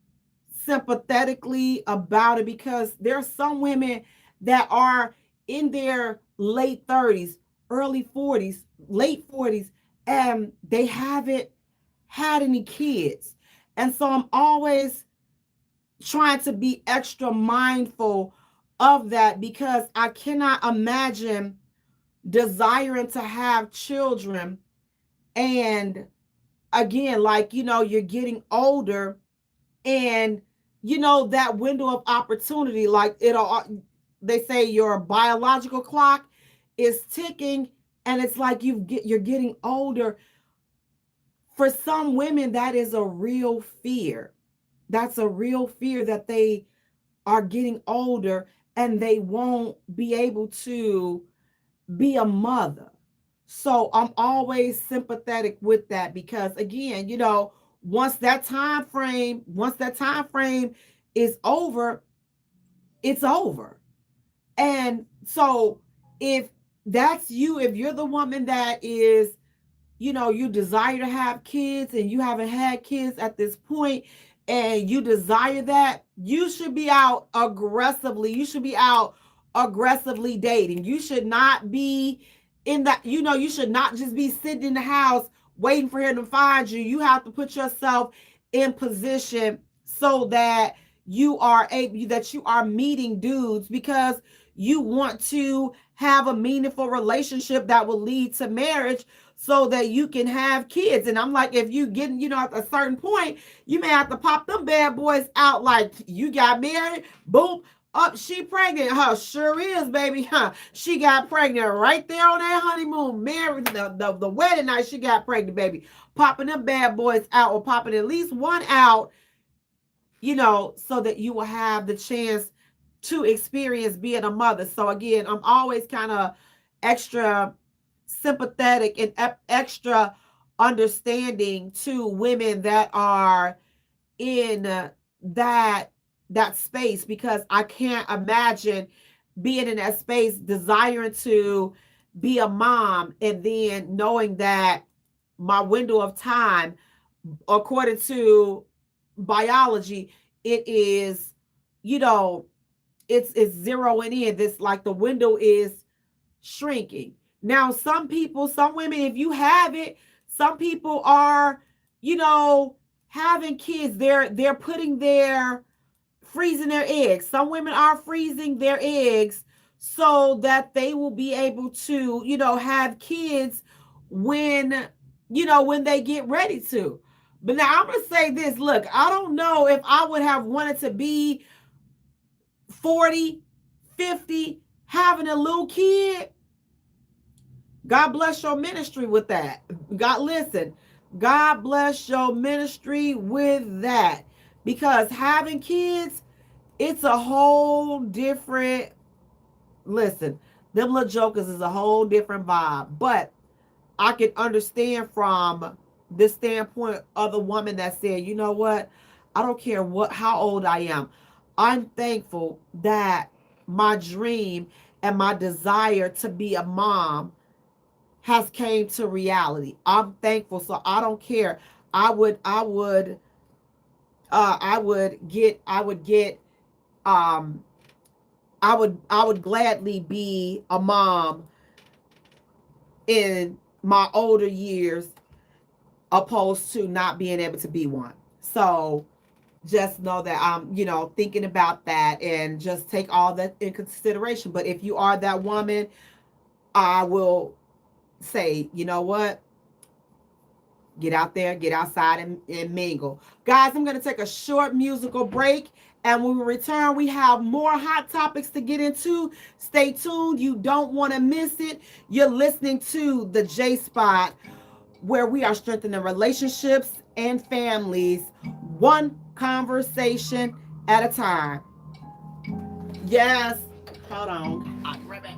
sympathetically about it, because there are some women that are in their late 30s, early 40s, late 40s, and they haven't had any kids. And so I'm always trying to be extra mindful of that, because I cannot imagine desiring to have children, and again, like, you're getting older, and that window of opportunity, like, they say your biological clock is ticking, and it's like you're getting older. For some women, that is a real fear. That's a real fear, that they are getting older and they won't be able to be a mother. So I'm always sympathetic with that, because again, once that time frame is over, it's over. And so if that's you, if you're the woman that is, you desire to have kids and you haven't had kids at this point, and you desire that, you should be out aggressively. You should be out aggressively dating. You should not be in that, you should not just be sitting in the house waiting for him to find you. You have to put yourself in position so that you are meeting dudes because you want to have a meaningful relationship that will lead to marriage so that you can have kids. And I'm like, if you getting, at a certain point, you may have to pop them bad boys out. Like, you got married, boom, up, she pregnant. Huh, sure is, baby. Huh, she got pregnant right there on that honeymoon, married the wedding night. She got pregnant, baby. Popping them bad boys out, or popping at least one out, so that you will have the chance to experience being a mother. So again, I'm always kind of extra sympathetic and extra understanding to women that are in that space, because I can't imagine being in that space, desiring to be a mom, and then knowing that my window of time, according to biology, it is, it's zeroing in. This, like, the window is shrinking. Now, some women, if you have it, some people are, having kids. They're freezing their eggs. Some women are freezing their eggs so that they will be able to, have kids when, when they get ready to. But now I'm going to say this. Look, I don't know if I would have wanted to be 40, 50, having a little kid. God bless your ministry with that. God bless your ministry with that. Because having kids, it's a whole different, them little jokers is a whole different vibe. But I can understand from this standpoint of the woman that said, you know what? I don't care how old I am. I'm thankful that my dream and my desire to be a mom has came to reality. I'm thankful. So I don't care. I would gladly be a mom in my older years, opposed to not being able to be one. So just know that I'm, thinking about that, and just take all that in consideration. But if you are that woman, I will say, you know what? Get out there, get outside, and mingle. Guys, I'm going to take a short musical break. And when we return, we have more hot topics to get into. Stay tuned. You don't want to miss it. You're listening to the Jaye Spot, where we are strengthening relationships and families, one conversation at a time. Yes. Hold on. I'll be right back.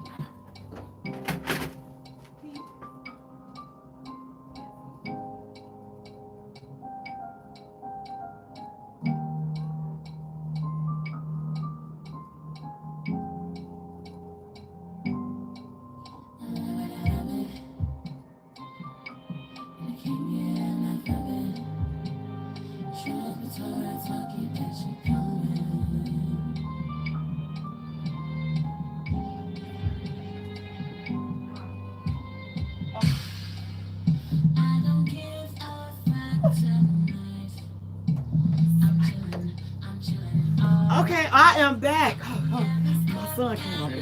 Okay, I am back. My son came over.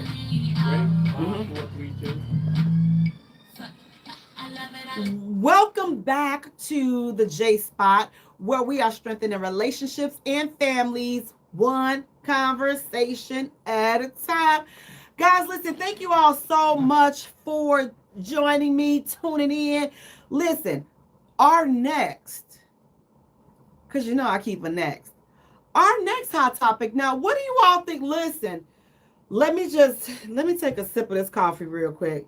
Welcome back to the Jaye Spot, where we are strengthening relationships and families, one conversation at a time. Guys, listen, thank you all so much for joining me, tuning in. Listen, our next, because I keep a next. Our next hot topic. Now, what do you all think? Listen, let me take a sip of this coffee real quick,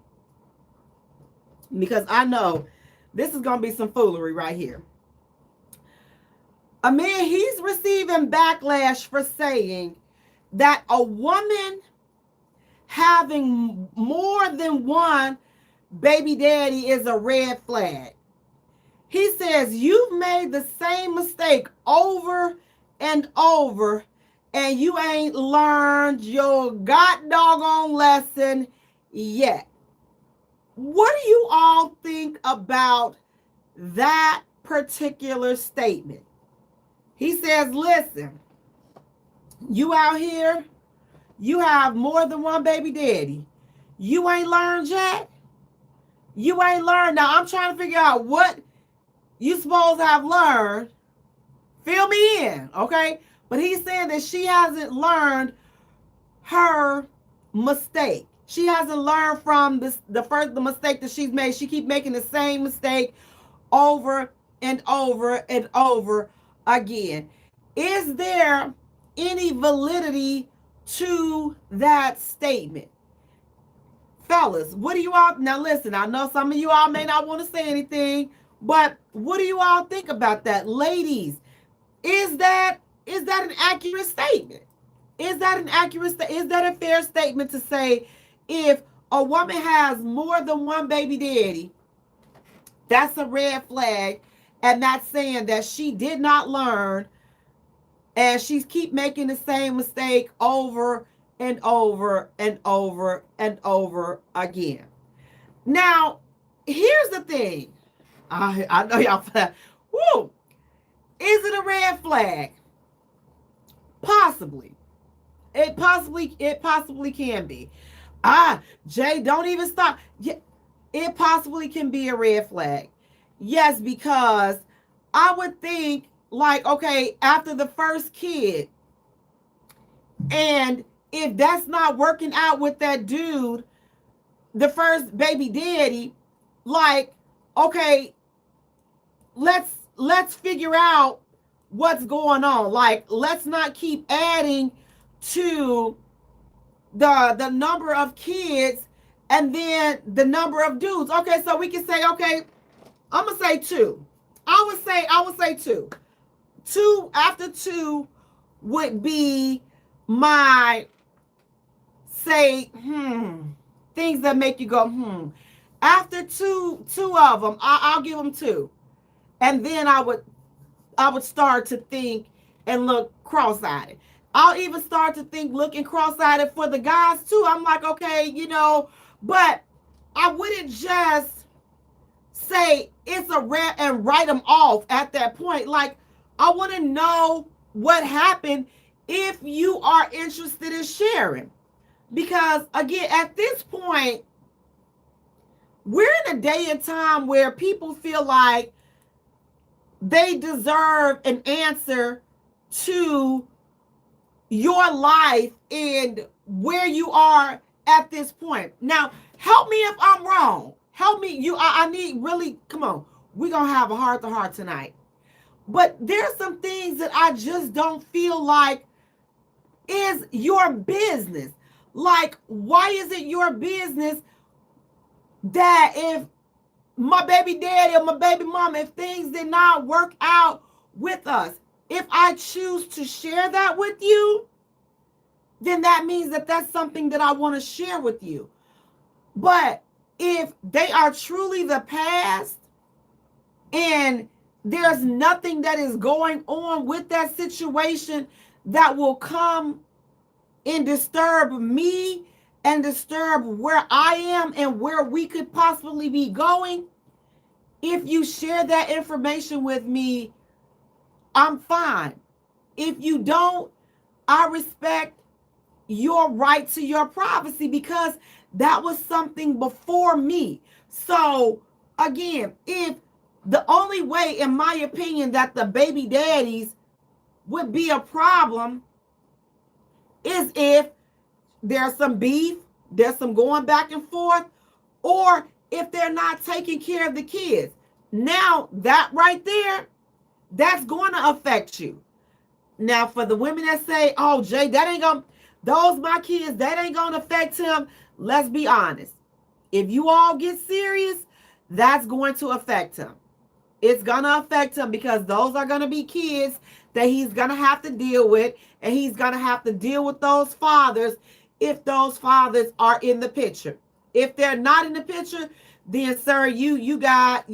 because I know this is going to be some foolery right here. A man, he's receiving backlash for saying that a woman having more than one baby daddy is a red flag. He says, you've made the same mistake over and over, and you ain't learned your god doggone lesson yet. What do you all think about that particular statement? He says, listen, You out here, you have more than one baby daddy. You ain't learned yet. You ain't learned. Now I'm trying to figure out what you supposed to have learned. Fill me in, okay? But he's saying that she hasn't learned her mistake. She hasn't learned from the mistake that she's made. She keep making the same mistake over and over and over again. Is there any validity to that statement? Fellas, what do you all, now listen, I know some of you all may not want to say anything, but what do you all think about that? Ladies, is that an accurate statement? Is that a fair statement to say if a woman has more than one baby daddy, that's a red flag, and that's saying that she did not learn and she's keep making the same mistake over and over and over and over again. Now, here's the thing. I know y'all, woo, is it a red flag? Possibly. It possibly can be. Jay, don't even stop. It possibly can be a red flag. Yes, because I would think, like, okay, after the first kid, and if that's not working out with that dude, the first baby daddy, like, okay, let's figure out what's going on. Like, let's not keep adding to the number of kids and then the number of dudes. Okay, so we can say, okay, I'm gonna say two. I would say two. Two, after two would be my say, things that make you go, After two of them, I'll give them two. And then I would start to think and look cross-eyed. I'll even start to think looking cross-eyed for the guys too. I'm like, okay, but I wouldn't just say it's a red and write them off at that point. Like, I want to know what happened if you are interested in sharing. Because again, at this point, we're in a day and time where people feel like they deserve an answer to your life and where you are at this point. Now, help me if I'm wrong. Help me. I need really, come on. We're going to have a heart-to-heart tonight. But there's some things that I just don't feel like is your business. Like, why is it your business that if my baby daddy or my baby mama, if things did not work out with us, if I choose to share that with you, then that means that that's something that I want to share with you. But if they are truly the past and there's nothing that is going on with that situation that will come and disturb me and disturb where I am and where we could possibly be going, if you share that information with me, I'm fine. If you don't, I respect your right to your privacy because that was something before me. So again, if the only way, in my opinion, that the baby daddies would be a problem is if there's some beef, there's some going back and forth, or if they're not taking care of the kids. Now, that right there, that's going to affect you. Now, for the women that say, oh, Jay, that ain't going to, those my kids, that ain't going to affect him. Let's be honest. If you all get serious, that's going to affect him. It's going to affect him because those are going to be kids that he's going to have to deal with, and he's going to have to deal with those fathers if those fathers are in the picture. If they're not in the picture, then sir, you got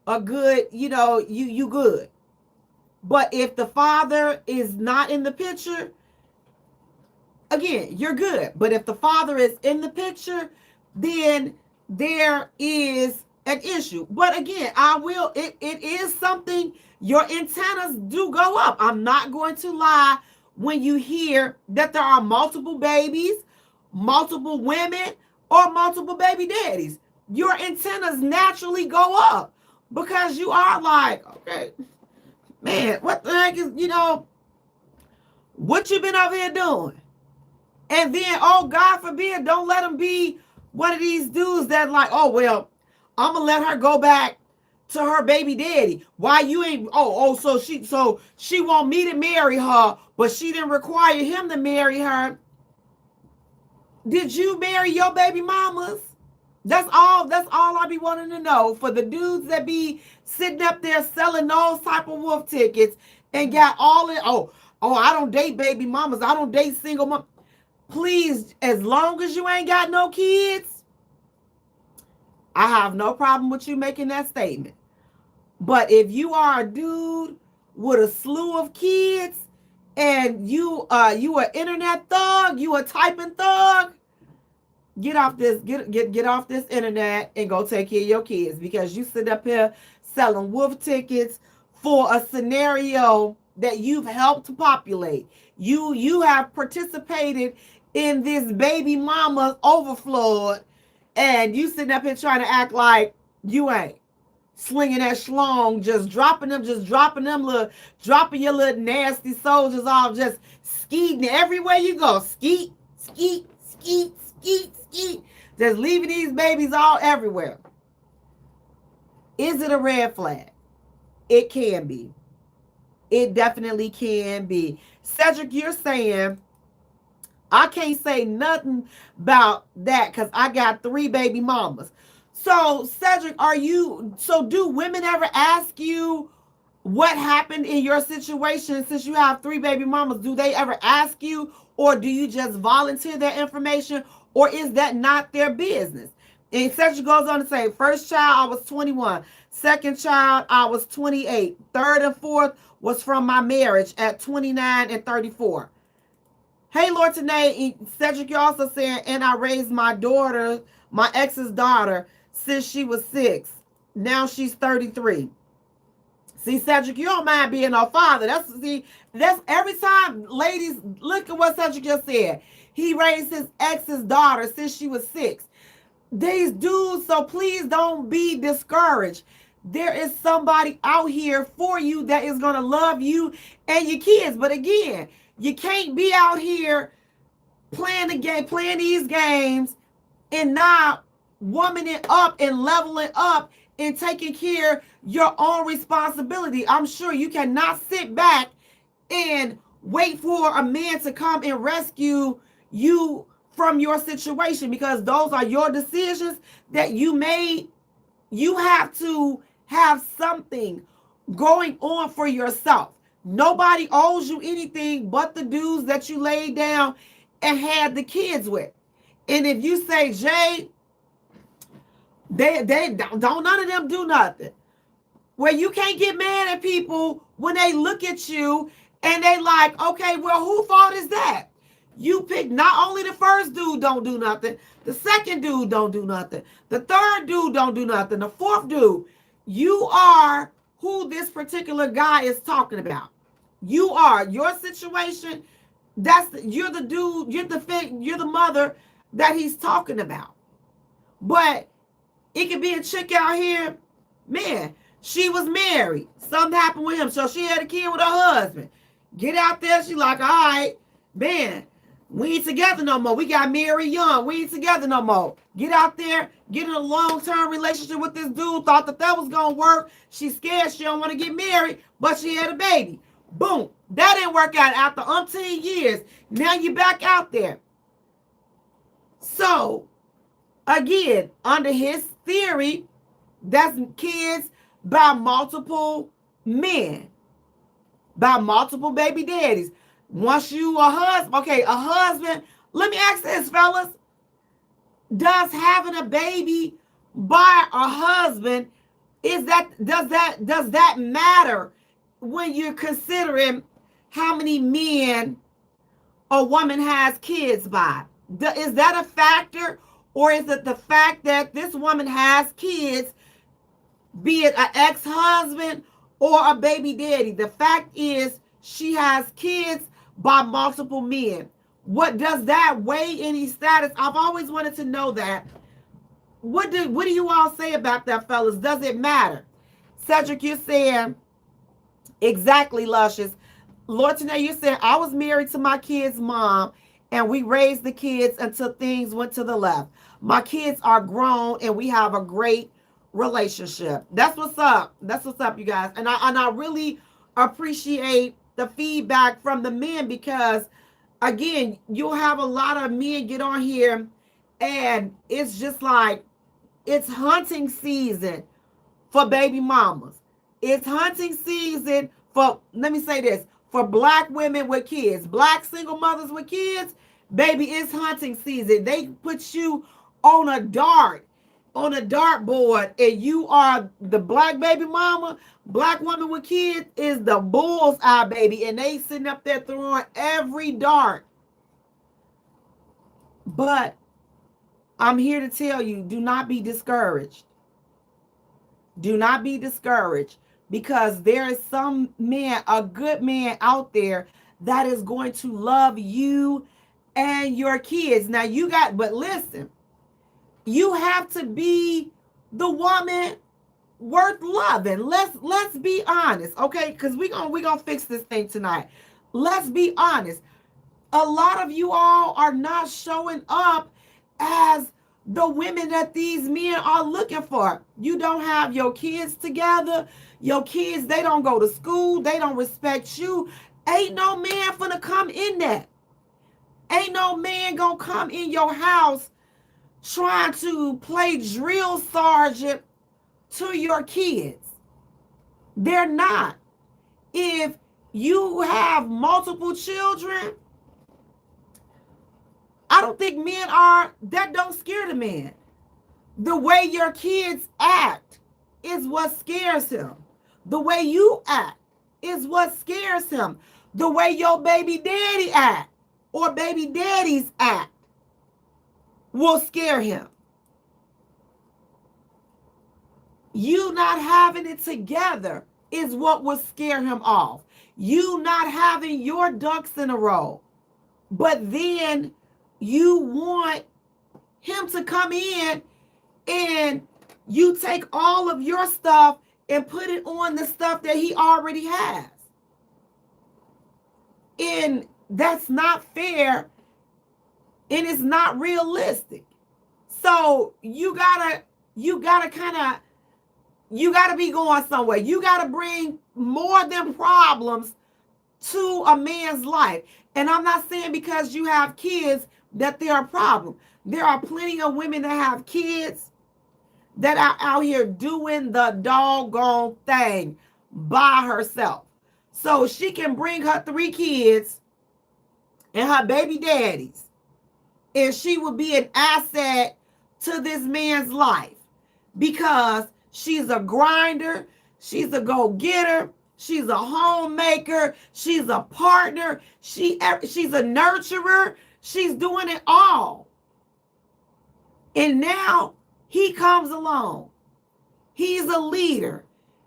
a good, you good. But if the father is not in the picture, again, you're good. But if the father is in the picture, then there is an issue. But again, it is something, your antennas do go up. I'm not going to lie when you hear that there are multiple babies, multiple women, or multiple baby daddies. Your antennas naturally go up because you are like, okay, man, what the heck is, what you been over here doing? And then, oh, God forbid, don't let them be one of these dudes that like, oh, well, I'm going to let her go back to her baby daddy. Why you ain't, so she want me to marry her, but she didn't require him to marry her. Did you marry your baby mamas? That's all I be wanting to know. For the dudes that be sitting up there selling those type of wolf tickets and got all in, I don't date baby mamas. I don't date single mom. Please, as long as you ain't got no kids, I have no problem with you making that statement. But if you are a dude with a slew of kids and you an internet thug, you a typing thug, get off this internet and go take care of your kids, because you sit up here selling wolf tickets for a scenario that you've helped to populate. You have participated in this baby mama overflow, and you sitting up here trying to act like you ain't slinging that schlong, dropping your little nasty soldiers off, just skeeting everywhere you go. Skeet, skeet, skeet, skeet, skeet. Just leaving these babies all everywhere. Is it a red flag? It can be. It definitely can be. Cedric, you're saying, I can't say nothing about that because I got 3 baby mamas. So, Cedric, do women ever ask you what happened in your situation since you have 3 baby mamas? Do they ever ask you, or do you just volunteer their information, or is that not their business? And Cedric goes on to say, first child, I was 21. Second child, I was 28. Third and fourth was from my marriage at 29 and 34. Hey, Lord, today, Cedric, you're also saying, and I raised my daughter, my ex's daughter, since she was 6. Now she's 33. See, Cedric, you don't mind being a father. That's every time, ladies, look at what Cedric just said. He raised his ex's daughter since she was 6. These dudes, so please don't be discouraged. There is somebody out here for you that is going to love you and your kids. But again, you can't be out here playing these games and not womaning up and leveling up and taking care of your own responsibility. I'm sure you cannot sit back and wait for a man to come and rescue you from your situation, because those are your decisions that you made. You have to have something going on for yourself. Nobody owes you anything but the dudes that you laid down and had the kids with. And if you say, Jay, they don't none of them do nothing. Well, you can't get mad at people when they look at you and they like, okay, well, whose fault is that? You pick, not only the first dude don't do nothing, the second dude don't do nothing, the third dude don't do nothing, the fourth dude. You are who this particular guy is talking about. You are your situation. You're the dude, you're the mother that he's talking about. But it could be a chick out here, man, she was married. Something happened with him, so she had a kid with her husband. Get out there, she like, all right, man, we ain't together no more. We got married young. We ain't together no more. Get out there, get in a long-term relationship with this dude. Thought that was going to work. She's scared. She don't want to get married, but she had a baby. Boom. That didn't work out after umpteen years. Now you back out there. So, again, under his theory, that's kids by multiple men, by multiple baby daddies. Once you a husband, let me ask this, fellas. Does having a baby by a husband, does that matter when you're considering how many men a woman has kids by? Is that a factor, or is it the fact that this woman has kids, be it an ex-husband or a baby daddy? The fact is she has kids by multiple men. What does that weigh any status? I've always wanted to know that. What do you all say about that, fellas? Does it matter? Cedric, you're saying exactly, Luscious. Lord, today you said I was married to my kid's mom and we raised the kids until things went to the left. My kids are grown and we have a great relationship. That's what's up. That's what's up, you guys. And I really appreciate the feedback from the men, because again, you'll have a lot of men get on here and it's just like, it's hunting season for baby mamas. It's hunting season for, let me say this, for black women with kids, black single mothers with kids. Baby, it's hunting season. They put you on a dartboard, and you are the black baby mama. Black woman with kids is the bull's eye, baby, and they sitting up there throwing every dart. But I'm here to tell you, do not be discouraged. Do not be discouraged, because there is some man, a good man out there that is going to love you and your kids. Now but listen, you have to be the woman worth loving. Let's be honest, okay? Because we gonna fix this thing tonight. Let's be honest. A lot of you all are not showing up as the women that these men are looking for. You don't have your kids together. Your kids, they don't go to school. They don't respect you. Ain't no man finna come in that. Ain't no man gonna come in your house trying to play drill sergeant to your kids. They're not. If you have multiple children, I don't think men are, that don't scare the man. The way your kids act is what scares him. The way you act is what scares him. The way your baby daddy act or baby daddies act will scare him. You not having it together is what will scare him off. You not having your ducks in a row. But then you want him to come in and you take all of your stuff and put it on the stuff that he already has. And that's not fair, and it's not realistic. So you gotta be going somewhere. You gotta bring more than problems to a man's life. And I'm not saying because you have kids that they're a problem. There are plenty of women that have kids that are out here doing the doggone thing by herself. So she can bring her 3 kids and her baby daddies, and she will be an asset to this man's life because she's a grinder, she's a go-getter, she's a homemaker, she's a partner, she's a nurturer, she's doing it all. And now he comes along. He's a leader.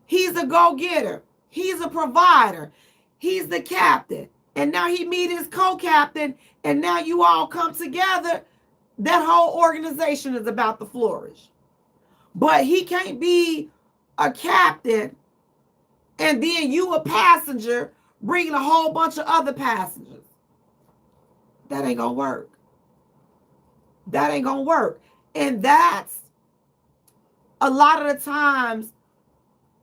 He's a go-getter. He's a provider. He's the captain. And now he meet his co-captain, and now you all come together. That whole organization is about to flourish. But he can't be a captain and then you a passenger bringing a whole bunch of other passengers. That ain't gonna work. That ain't gonna work. And that's a lot of the times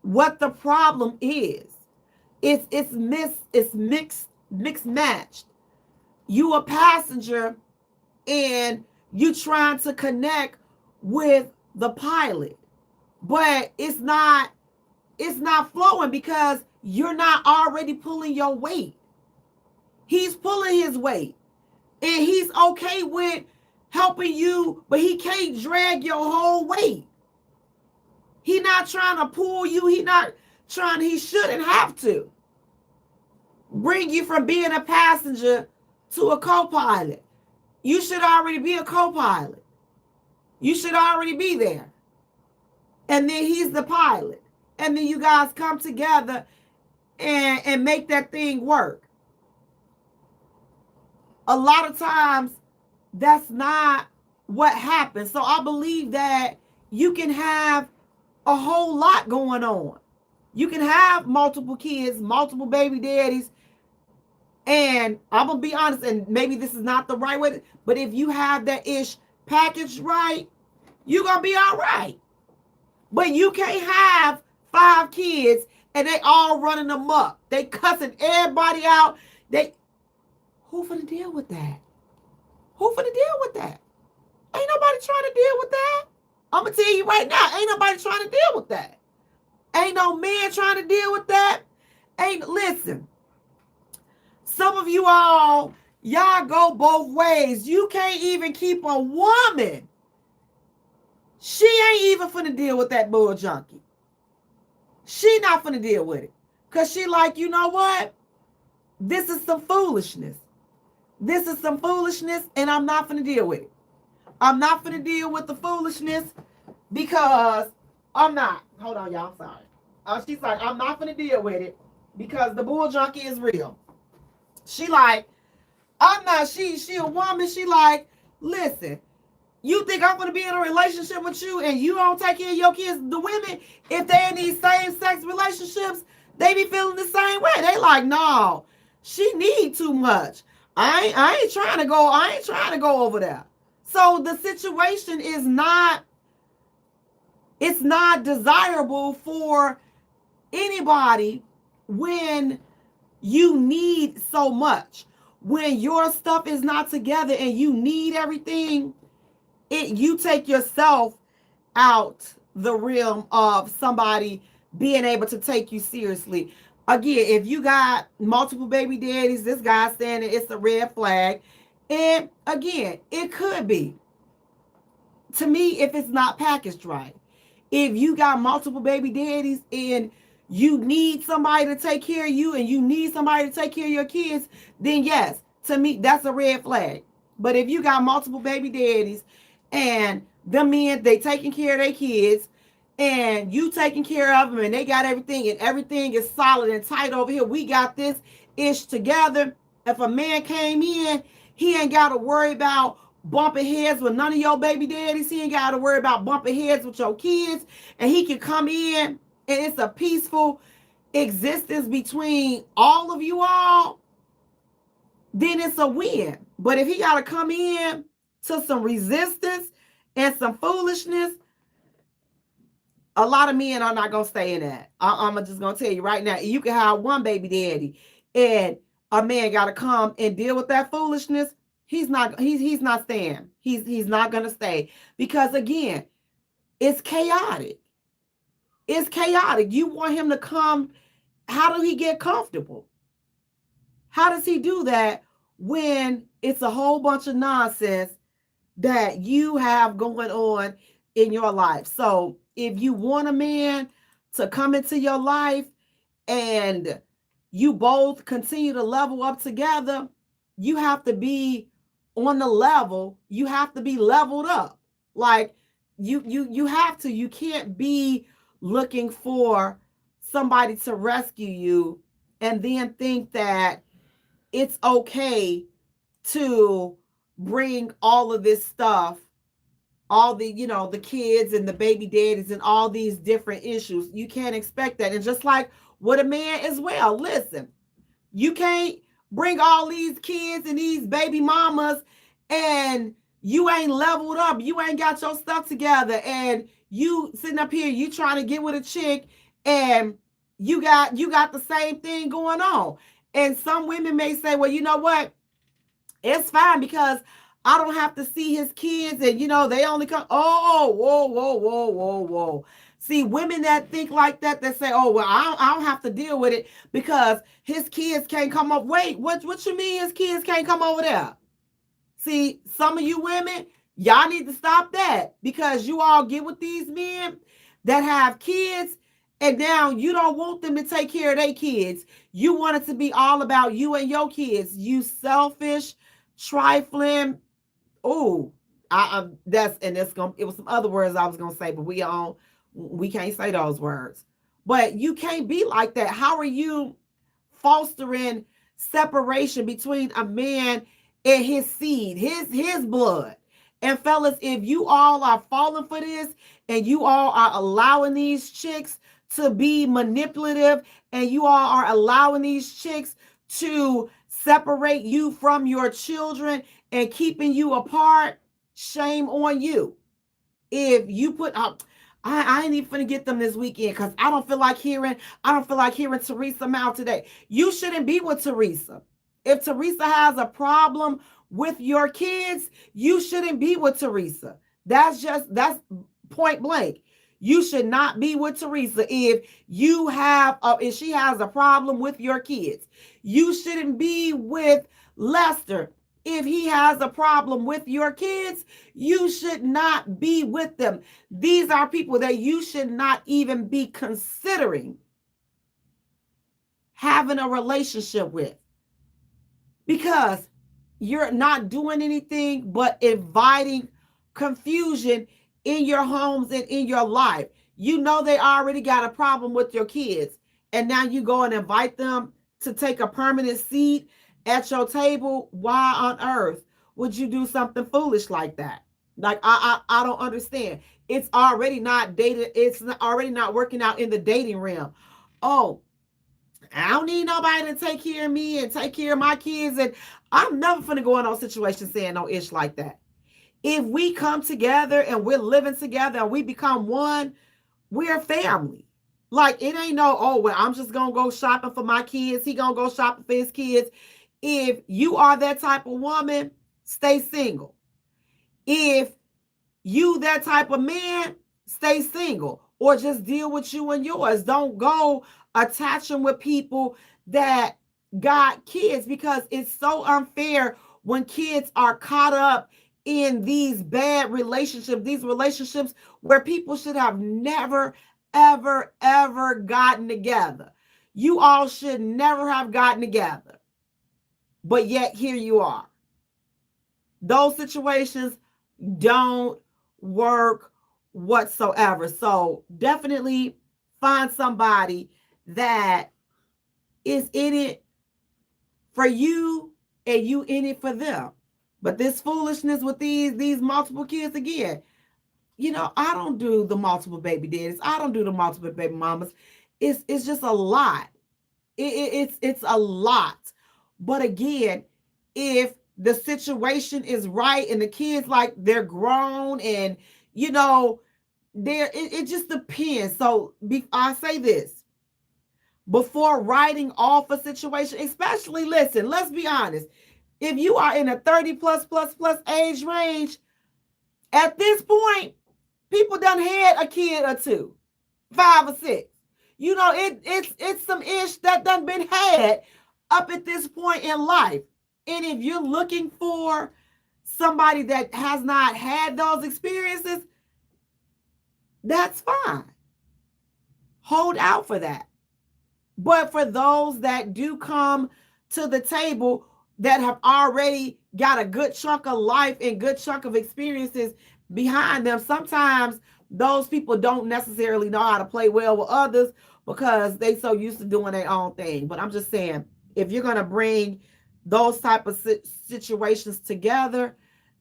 what the problem is. It's mixed matched. You a passenger and you trying to connect with the pilot, but it's not flowing because you're not already pulling your weight. He's pulling his weight and he's okay with helping you, but he can't drag your whole weight. He's not trying to pull you. He shouldn't have to bring you from being a passenger to a co-pilot. You should already be a co-pilot. You should already be there. And then he's the pilot. And then you guys come together and make that thing work. a lot of times that's not what happens. So I believe that you can have a whole lot going on. You can have multiple kids, multiple baby daddies, and I'm gonna be honest, and maybe this is not the right way, but if you have that ish packaged right, you're gonna be all right. But you can't have 5 kids and they all running amok. They cussing everybody out. They who finna deal with that? Who finna deal with that? Ain't nobody trying to deal with that. I'm gonna tell you right now, ain't nobody trying to deal with that. Ain't no man trying to deal with that. Listen. Some of you all, y'all go both ways. You can't even keep a woman. She ain't even finna deal with that bull junkie. She not finna deal with it. Because she like, you know what? This is some foolishness. This is some foolishness, and I'm not finna deal with it. I'm not finna deal with the foolishness because I'm not. Hold on, y'all. I'm sorry. She's like, I'm not finna deal with it because the bull junkie is real. She like, I'm not, she a woman. She like, listen, you think I'm going to be in a relationship with you and you don't take care of your kids? The women, if they in these same-sex relationships, they be feeling the same way. They like, no, she need too much. I ain't trying to go over there. So the situation is not, it's not desirable for anybody when you need so much. When your stuff is not together and you need everything, you take yourself out the realm of somebody being able to take you seriously. Again, if you got multiple baby daddies, this guy's saying that it's a red flag. And again, it could be. To me, if it's not packaged right. If you got multiple baby daddies and you need somebody to take care of you and you need somebody to take care of your kids, then yes, to me, that's a red flag. But if you got multiple baby daddies and the men, they taking care of their kids and you taking care of them and they got everything and everything is solid and tight over here, we got this ish together. If a man came in, he ain't got to worry about bumping heads with none of your baby daddies. He ain't got to worry about bumping heads with your kids. And he can come in and it's a peaceful existence between all of you all, then it's a win. But if he got to come in to some resistance and some foolishness, a lot of men are not going to stay in that. I'm just going to tell you right now, you can have one baby daddy and a man got to come and deal with that foolishness. He's not staying. He's not going to stay because again, it's chaotic. It's chaotic. You want him to come. How do he get comfortable? How does he do that when it's a whole bunch of nonsense that you have going on in your life? So if you want a man to come into your life and you both continue to level up together, you have to be on the level. You have to be leveled up. Like you have to. You can't be looking for somebody to rescue you and then think that it's okay to bring all of this stuff, all the, the kids and the baby daddies and all these different issues. You can't expect that. And just like with a man as well, listen, you can't bring all these kids and these baby mamas and you ain't leveled up. You ain't got your stuff together and you sitting up here, you trying to get with a chick and you got the same thing going on. And some women may say, well, you know what? It's fine because I don't have to see his kids and, they only come. Oh, whoa. See, women that think like that say, oh, well, I don't have to deal with it because his kids can't come up. Wait, what you mean his kids can't come over there? See, some of you women, y'all need to stop that because you all get with these men that have kids and now you don't want them to take care of their kids. You want it to be all about you and your kids. You selfish, trifling. Oh, it was some other words I was gonna say, but we can't say those words. But you can't be like that. How are you fostering separation between a man and his seed, his blood. And fellas, if you all are falling for this and you all are allowing these chicks to be manipulative and you all are allowing these chicks to separate you from your children and keeping you apart, shame on you. If you put up, I ain't even gonna get them this weekend because I don't feel like hearing Teresa mouth today. You shouldn't be with Teresa. If Teresa has a problem with your kids, you shouldn't be with Teresa. That's point blank. You should not be with Teresa if she has a problem with your kids. You shouldn't be with Lester if he has a problem with your kids. You should not be with them. These are people that you should not even be considering having a relationship with, because you're not doing anything but inviting confusion in your homes and in your life. You know they already got a problem with your kids, and now you go and invite them to take a permanent seat at your table. Why on earth would you do something foolish like that? Like I don't understand. It's already not dated. It's already not working out in the dating realm. Oh, I don't need nobody to take care of me and take care of my kids. And I'm never finna go in those situations saying no ish like that. If we come together and we're living together and we become one, we're family. Like it ain't no, oh, well, I'm just gonna go shopping for my kids. He gonna go shopping for his kids. If you are that type of woman, stay single. If you that type of man, stay single or just deal with you and yours. Don't go attaching with people that got kids, because it's so unfair when kids are caught up in these bad relationships, these relationships where people should have never, ever, ever gotten together. You all should never have gotten together, but yet here you are. Those situations don't work whatsoever. So definitely find somebody that is in it for you and you in it for them. But this foolishness with these multiple kids again, I don't do the multiple baby daddies. I don't do the multiple baby mamas. It's just a lot. It's a lot. But again, if the situation is right and the kids, like, they're grown and it just depends. So I say this before writing off a situation, especially, listen, let's be honest. If you are in a 30 plus age range, at this point, people done had a kid or two, 5 or 6. It's some ish that done been had up at this point in life. And if you're looking for somebody that has not had those experiences, that's fine. Hold out for that. But for those that do come to the table that have already got a good chunk of life and good chunk of experiences behind them, sometimes those people don't necessarily know how to play well with others because they so used to doing their own thing. But I'm just saying, if you're going to bring those type of situations together,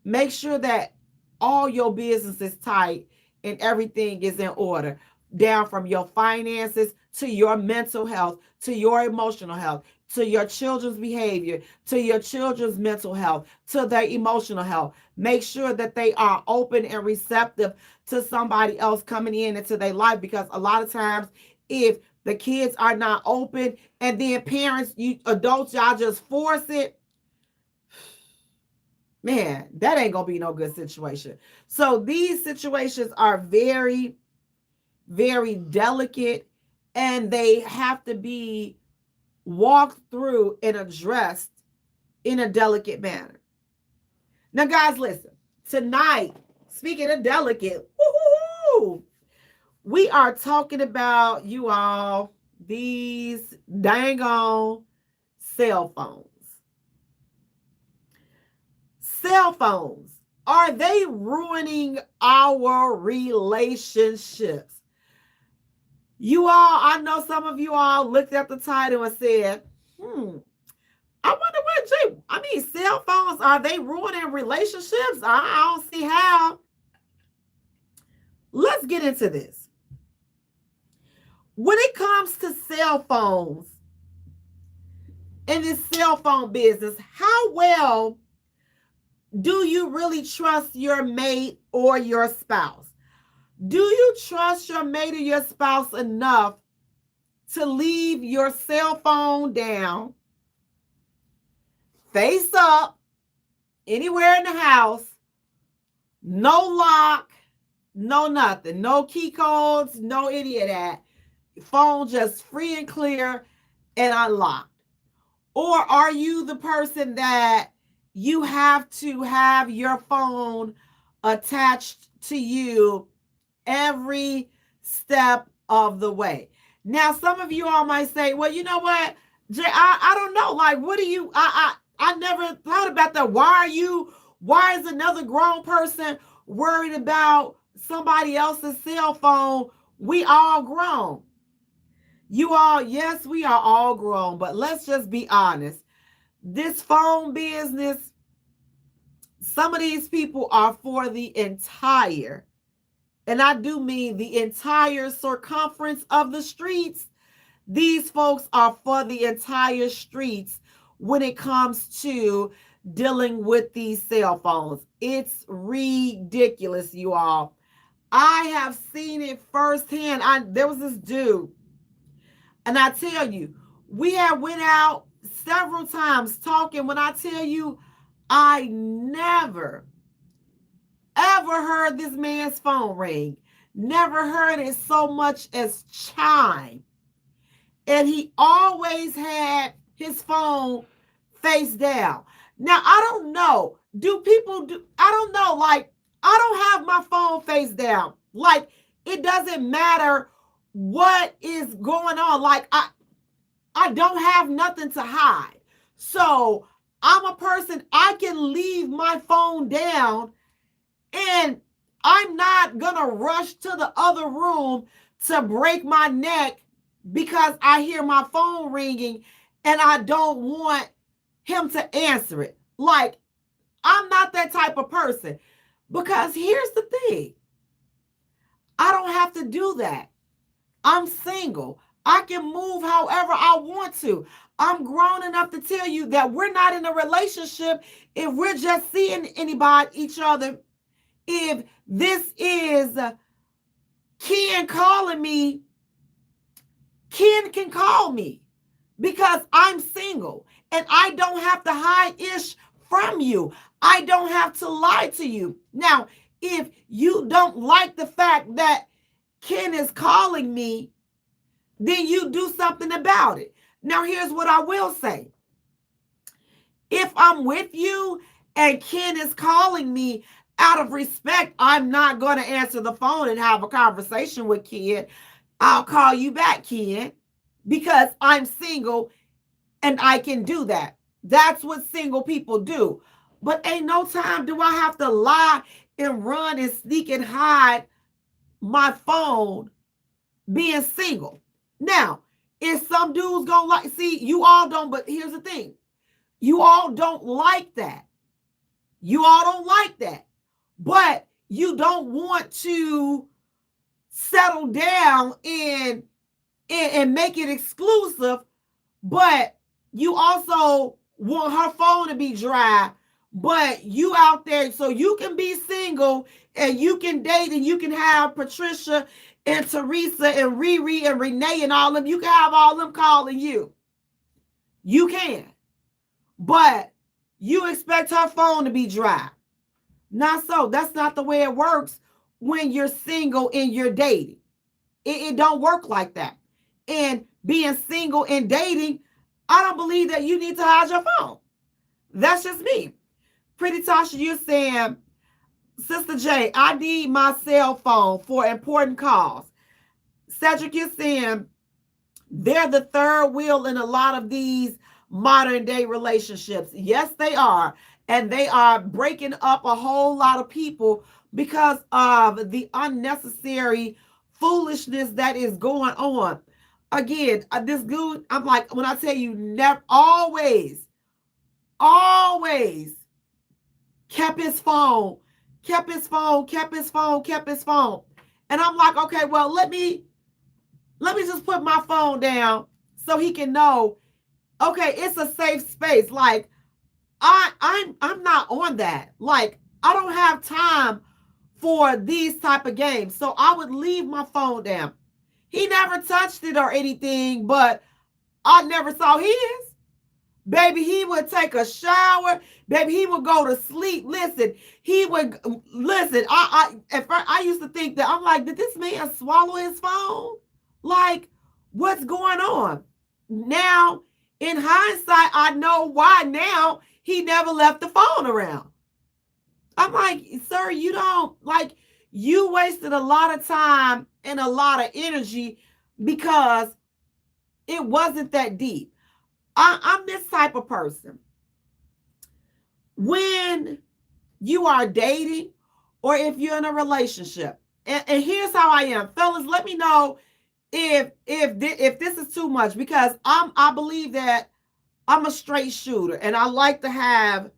make sure that all your business is tight and everything is in order, down from your finances to your mental health, to your emotional health, to your children's behavior, to your children's mental health, to their emotional health. Make sure that they are open and receptive to somebody else coming into their life, because a lot of times, if the kids are not open and then parents, you adults, y'all just force it, man, that ain't gonna be no good situation. So these situations are very, very delicate, and they have to be walked through and addressed in a delicate manner. Now, guys, listen. Tonight, speaking of delicate, we are talking about, you all, these dang on cell phones. Cell phones, are they ruining our relationships? You all, I know some of you all looked at the title and said, I wonder what I mean, cell phones, are they ruining relationships? I don't see how. Let's get into this. When it comes to cell phones and this cell phone business, how well do you really trust your mate or your spouse? Do you trust your mate or your spouse enough to leave your cell phone down, face up, anywhere in the house, no lock, no nothing, no key codes, no any of that? Phone just free and clear and unlocked. Or are you the person that you have to have your phone attached to you every step of the way? Now, some of you all might say, well, you know what, Jay, I don't know. Like, what do you, I never thought about that. Why is another grown person worried about somebody else's cell phone? We all grown. You all, yes, we are all grown, but let's just be honest. This phone business, some of these people are for the entire, and I do mean the entire circumference of the streets. These folks are for the entire streets when it comes to dealing with these cell phones. It's ridiculous, you all. I have seen it firsthand. There was this dude, and I tell you, we have went out several times talking. When I tell you, I never, ever heard this man's phone ring. Never heard it so much as chime. And he always had his phone face down. Now, I don't know. Do people do? I don't know. Like, I don't have my phone face down. Like, it doesn't matter what is going on. Like, I don't have nothing to hide. So I'm a person, I can leave my phone down and I'm not gonna rush to the other room to break my neck because I hear my phone ringing and I don't want him to answer it. Like, I'm not that type of person. Because here's the thing, I don't have to do that. I'm single. I can move however I want to. I'm grown enough to tell you that we're not in a relationship if we're just seeing each other. If this is Ken calling me, Ken can call me because I'm single and I don't have to hide ish from you. I don't have to lie to you. Now, if you don't like the fact that Ken is calling me, then you do something about it. Now, here's what I will say. If I'm with you and Ken is calling me, out of respect, I'm not going to answer the phone and have a conversation with Ken. I'll call you back, Ken, because I'm single and I can do that. That's what single people do. But ain't no time do I have to lie and run and sneak and hide my phone being single. Now, if some dudes gonna like, see, you all don't, but here's the thing. You all don't like that. You all don't like that. But you don't want to settle down and make it exclusive, but you also want her phone to be dry, but you out there so you can be single and you can date and you can have Patricia and Teresa and Riri and Renee and all them. You can have all them calling you. You can. But you expect her phone to be dry. Not so. That's not the way it works when you're single and you're dating. It don't work like that. And being single and dating, I don't believe that you need to hide your phone. That's just me. Pretty Tasha, you're saying, Sister J, I need my cell phone for important calls. Cedric, you're saying they're the third wheel in a lot of these modern day relationships. Yes, they are. And they are breaking up a whole lot of people because of the unnecessary foolishness that is going on. Again, this dude, I'm like, when I tell you, never, always always kept his phone, kept his phone, kept his phone, kept his phone. And I'm like, okay, well, let me just put my phone down so he can know, okay, it's a safe space. Like, I'm not on that. Like, I don't have time for these type of games. So I would leave my phone down. He never touched it or anything, but I never saw his. Baby, he would take a shower. Baby, he would go to sleep. Listen, he would listen. At first I used to think that, I'm like, did this man swallow his phone? Like, what's going on? Now, in hindsight, I know why now he never left the phone around. I'm like, sir, you don't, like, you wasted a lot of time and a lot of energy because it wasn't that deep. I'm this type of person. When you are dating or if you're in a relationship, and here's how I am. Fellas, let me know if this is too much, because I believe that I'm a straight shooter and I like to have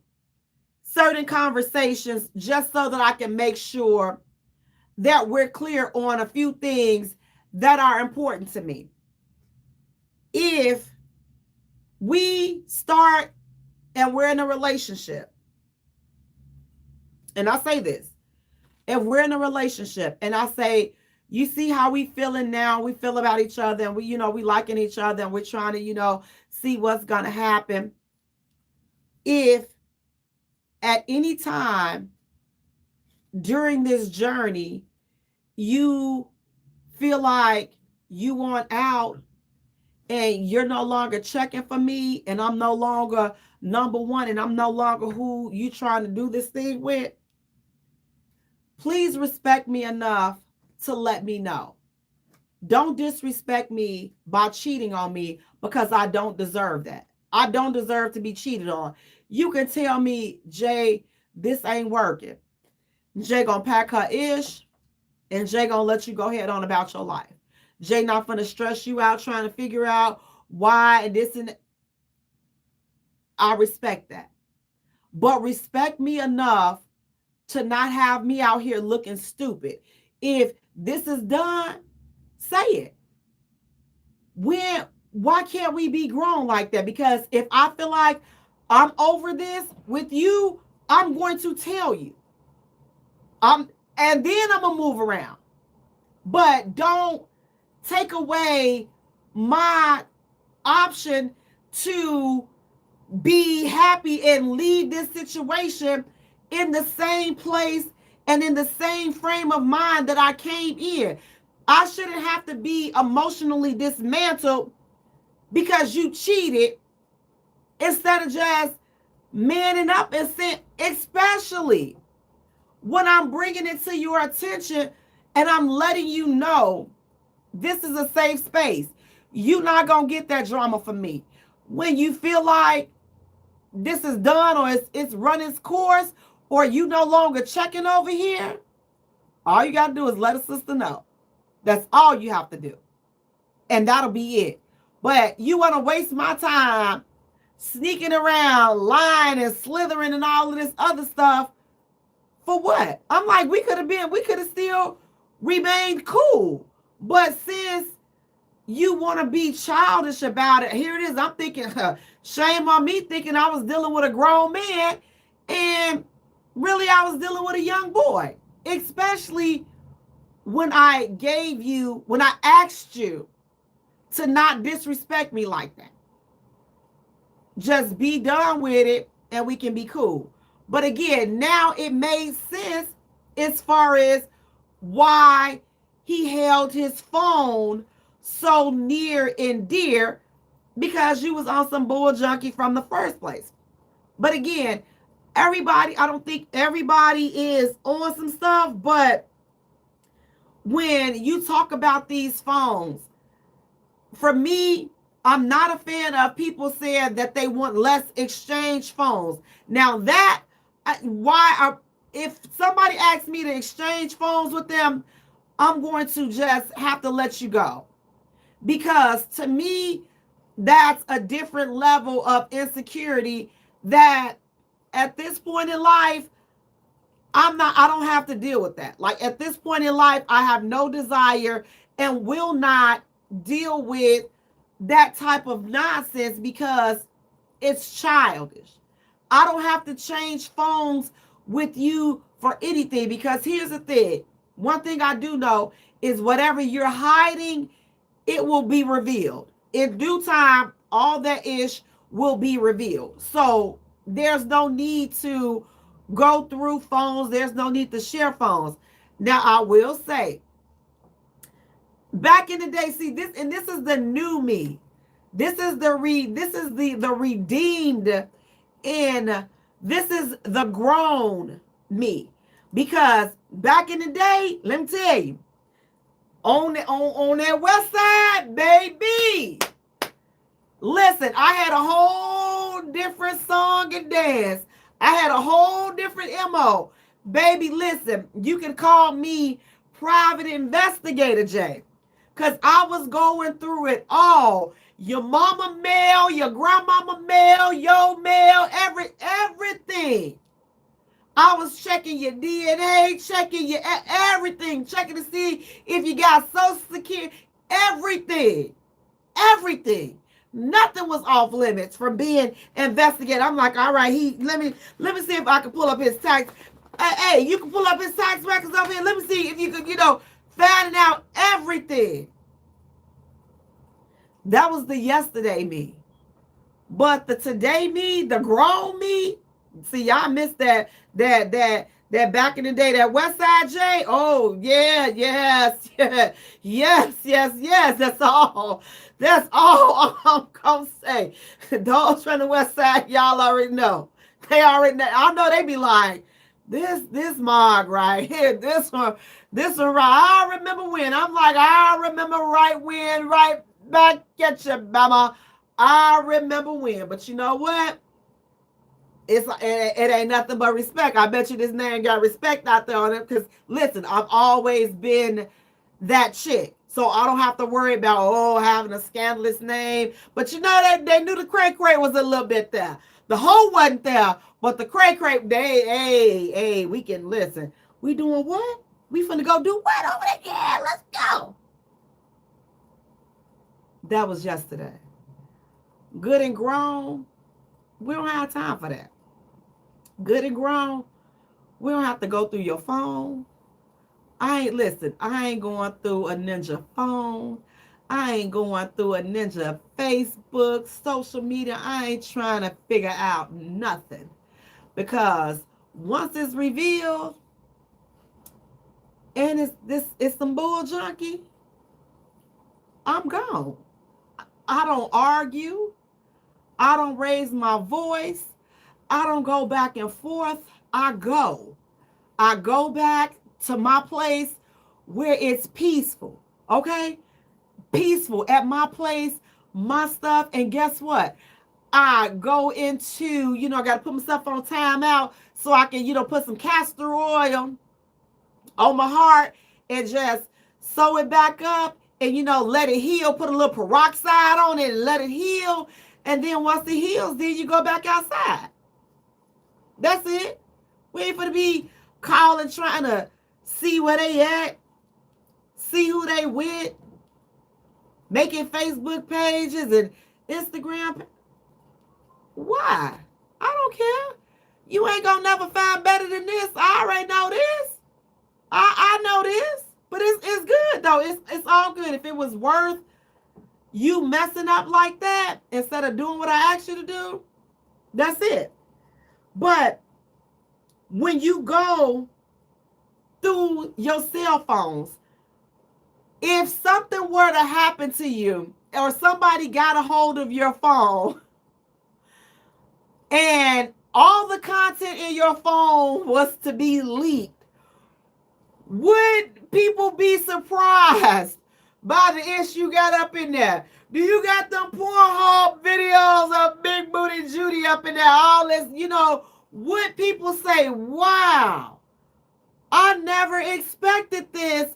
certain conversations just so that I can make sure that we're clear on a few things that are important to me. If we start and we're in a relationship, and I say this, if we're in a relationship and I say, you see how we feeling now, we feel about each other, and we liking each other, and we're trying to, see what's going to happen. If at any time during this journey, you feel like you want out and you're no longer checking for me, and I'm no longer number one, and I'm no longer who you trying to do this thing with, please respect me enough to let me know. Don't disrespect me by cheating on me, because I don't deserve that. I don't deserve to be cheated on. You can tell me, Jay, this ain't working. Jay gonna pack her ish, and Jay gonna let you go ahead on about your life. Jay not gonna stress you out trying to figure out why and this and that. I respect that. But respect me enough to not have me out here looking stupid. If this is done, say it. Why can't we be grown like that? Because if I feel like I'm over this with you, I'm going to tell you. And then I'm gonna move around. But don't take away my option to be happy and leave this situation in the same place and in the same frame of mind that I came in. I shouldn't have to be emotionally dismantled because you cheated, instead of just manning up and saying, especially when I'm bringing it to your attention and I'm letting you know this is a safe space. You're not going to get that drama from me. When you feel like this is done, or it's run its course, or you no longer checking over here, all you got to do is let a sister know. That's all you have to do. And that'll be it. But you want to waste my time sneaking around, lying and slithering and all of this other stuff for what? I'm like, we could have still remained cool. But since you want to be childish about it, here it is. I'm thinking, shame on me thinking I was dealing with a grown man, and really I was dealing with a young boy. Especially when I asked you to not disrespect me like that. Just be done with it and we can be cool. But again, now it made sense as far as why he held his phone so near and dear, because you was on some bull junkie from the first place. But again, I don't think everybody is on some stuff, but when you talk about these phones, for me, I'm not a fan of people saying that they want less exchange phones. Now if somebody asks me to exchange phones with them, I'm going to just have to let you go. Because to me, that's a different level of insecurity that at this point in life, I don't have to deal with that. Like at this point in life, I have no desire and will not deal with that type of nonsense because it's childish. I don't have to change phones with you for anything because here's the thing. One thing I do know is whatever you're hiding, it will be revealed. In due time, all that ish will be revealed. So there's no need to go through phones. There's no need to share phones. Now, I will say, back in the day, see this, and this is the new me. This is the redeemed, and this is the grown me. Because back in the day, let me tell you, on that west side, baby. Listen, I had a whole different song and dance. I had a whole different MO. Baby, listen, you can call me private investigator, Jay. Because I was going through it all. Your mama mail, your grandmama mail, your mail, everything. I was checking your DNA, checking your everything, checking to see if you got Social Security, everything. Nothing was off limits from being investigated. I'm like, all right, let me see if I can pull up his tax. Hey, you can pull up his tax records over here. Let me see if you could, finding out everything. That was the yesterday me. But the today me, the grown me, see, y'all missed that back in the day, that West Side J. Oh, yeah, yes. That's all I'm gonna say. Those from the West Side, y'all already know. They already know. I know they be like, this Mog right here, this one right. I remember when. I'm like, I remember right when, right back at you, mama. I remember when. But you know what? It ain't nothing but respect. I bet you this name got respect out there on it because, listen, I've always been that chick. So I don't have to worry about, having a scandalous name. But they knew the cray was a little bit there. The hoe wasn't there, but the cray, hey, we can listen. We doing what? We finna go do what over there? Yeah, let's go. That was yesterday. Good and grown, we don't have time for that. Good and grown, we don't have to go through your phone. I ain't going through a ninja phone. I ain't going through a ninja Facebook, social media. I ain't trying to figure out nothing. Because once it's revealed, and it's some bull junkie, I'm gone. I don't argue. I don't raise my voice. I don't go back and forth. I go back to my place where it's peaceful. Okay? Peaceful at my place, my stuff. And guess what? I go into, I got to put myself on timeout so I can, put some castor oil on my heart and just sew it back up and, let it heal. Put a little peroxide on it and let it heal. And then once it heals, then you go back outside. That's it. We ain't gonna be calling, trying to see where they at, see who they with, making Facebook pages and Instagram. Why? I don't care. You ain't gonna never find better than this. I already know this. I know this. But it's good though. It's all good. If it was worth you messing up like that instead of doing what I asked you to do, that's it. But when you go through your cell phones, if something were to happen to you or somebody got a hold of your phone and all the content in your phone was to be leaked, would people be surprised by the issue you got up in there? Do you got them Pornhub videos of Big Booty Judy up in there? All this, would people say, wow, I never expected this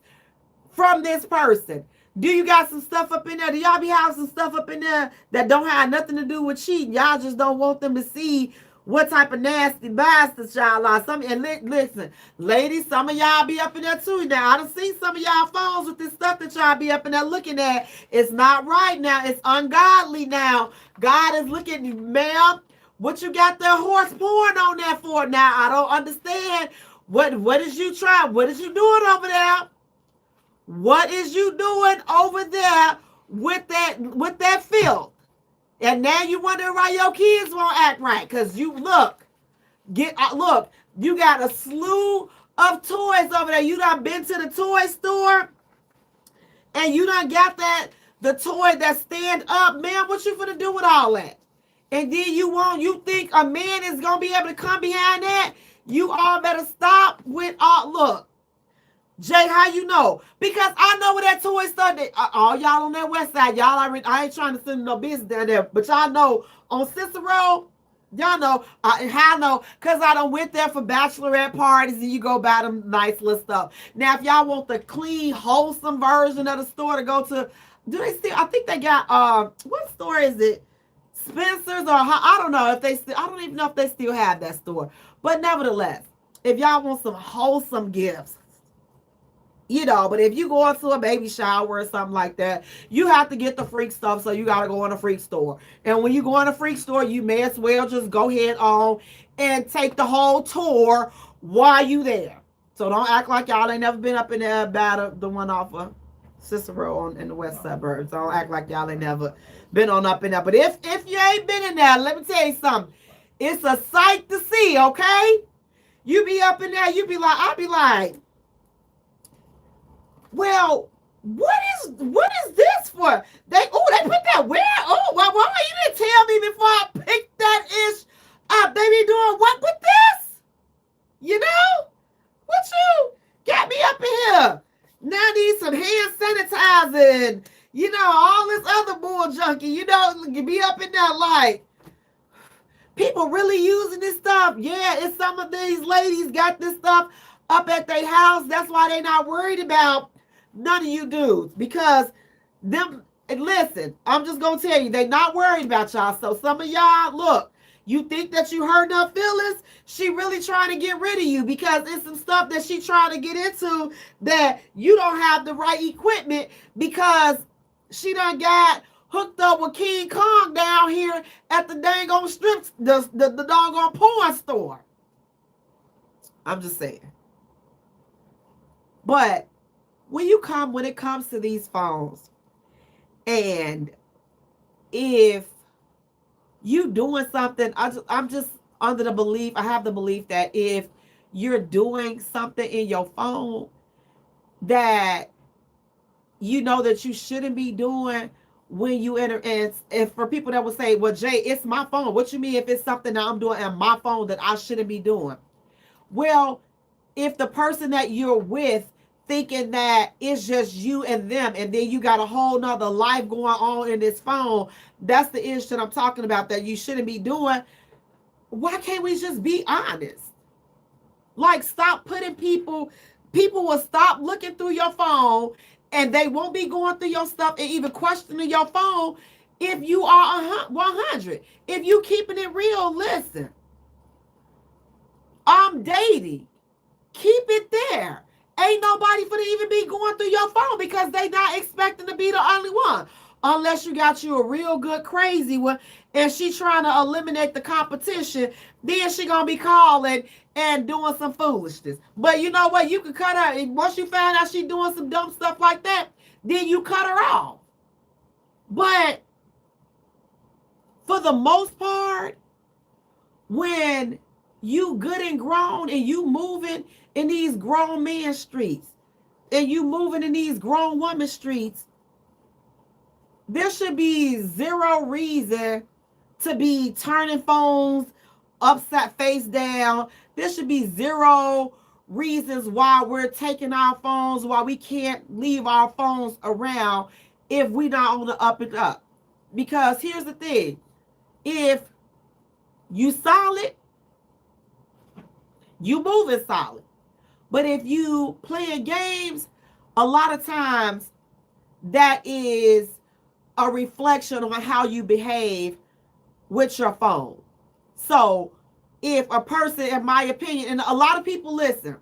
from this person? Do you got some stuff up in there? Do y'all be having some stuff up in there that don't have nothing to do with cheating? Y'all just don't want them to see what type of nasty bastards y'all are. Listen, ladies, some of y'all be up in there too. Now, I done seen some of y'all phones with this stuff that y'all be up in there looking at. It's not right now. It's ungodly now. God is looking, ma'am, what you got that horse porn on there for? Now, I don't understand. What is you trying? What is you doing over there? What is you doing over there with that filth? And now you wonder why your kids won't act right. Because you look, you got a slew of toys over there. You done been to the toy store and you done got the toy that stand up. Man, what you finna do with all that? And then you think a man is gonna be able to come behind that? You all better stop with all look. Jay, how you know? Because I know where that toy started. All y'all on that west side, y'all I ain't trying to send no business down there, but y'all know on Cicero, y'all know how I know, because I done went there for bachelorette parties and you go buy them nice little stuff. Now, if y'all want the clean, wholesome version of the store to go to, do they still? I think they got what store is it? Spencer's or I don't know if they still. I don't even know if they still have that store. But nevertheless, if y'all want some wholesome gifts. But if you go into a baby shower or something like that, you have to get the freak stuff, so you got to go in a freak store. And when you go in a freak store, you may as well just go ahead on and take the whole tour while you there. So don't act like y'all ain't never been up in there about the one off of Cicero in the west suburbs. Don't act like y'all ain't never been on up in there. But if you ain't been in there, let me tell you something. It's a sight to see, okay? You be up in there, I'll be like, well, what is this for? They put that where? Oh, why you didn't tell me before I picked that ish up? They be doing what with this? What you got me up in here? Now I need some hand sanitizer and, all this other bull junkie. You be up in there like, people really using this stuff. Yeah, it's some of these ladies got this stuff up at their house. That's why they not worried about none of you dudes, because listen, I'm just gonna tell you, they not worried about y'all. So some of y'all, look, you think that you hurt her feelings, she really trying to get rid of you because it's some stuff that she trying to get into that you don't have the right equipment, because she done got hooked up with King Kong down here at the dang on the doggone porn store. I'm just saying. But when it comes to these phones, and if you doing something, I'm just under the belief, I have the belief that if you're doing something in your phone that that you shouldn't be doing when you enter, and for people that would say, well, Jay, it's my phone. What you mean if it's something that I'm doing on my phone that I shouldn't be doing? Well, if the person that you're with thinking that it's just you and them, and then you got a whole nother life going on in this phone, that's the issue that I'm talking about that you shouldn't be doing. Why can't we just be honest? Like, stop putting people will stop looking through your phone, and they won't be going through your stuff and even questioning your phone if you are 100. If you keeping it real, listen, I'm dating. Keep it there. Ain't nobody finna even be going through your phone, because they not expecting to be the only one. Unless you got you a real good crazy one and she trying to eliminate the competition, then she gonna be calling and doing some foolishness. But you know what? You can cut her. Once you find out she doing some dumb stuff like that, then you cut her off. But for the most part, when you good and grown and you moving in these grown man streets and you moving in these grown woman streets, there should be zero reason to be turning phones upside face down. There should be zero reasons why we're taking our phones, why we can't leave our phones around if we not on the up and up. Because here's the thing, if you solid, you moving solid. But if you playing games, a lot of times that is a reflection on how you behave with your phone. So if a person, in my opinion, and a lot of people listen,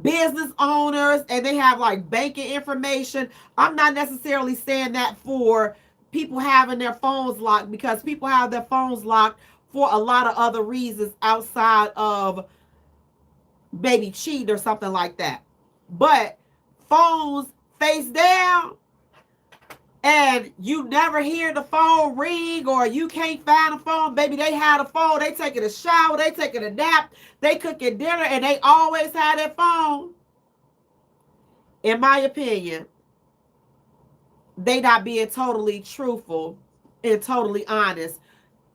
business owners, and they have like banking information. I'm not necessarily saying that for people having their phones locked, because people have their phones locked for a lot of other reasons outside of maybe cheating or something like that. But phones face down, and you never hear the phone ring, or you can't find a phone. Baby, they had a phone, they taking a shower, they taking a nap, they cooking dinner, and they always had their phone. In my opinion, they not being totally truthful and totally honest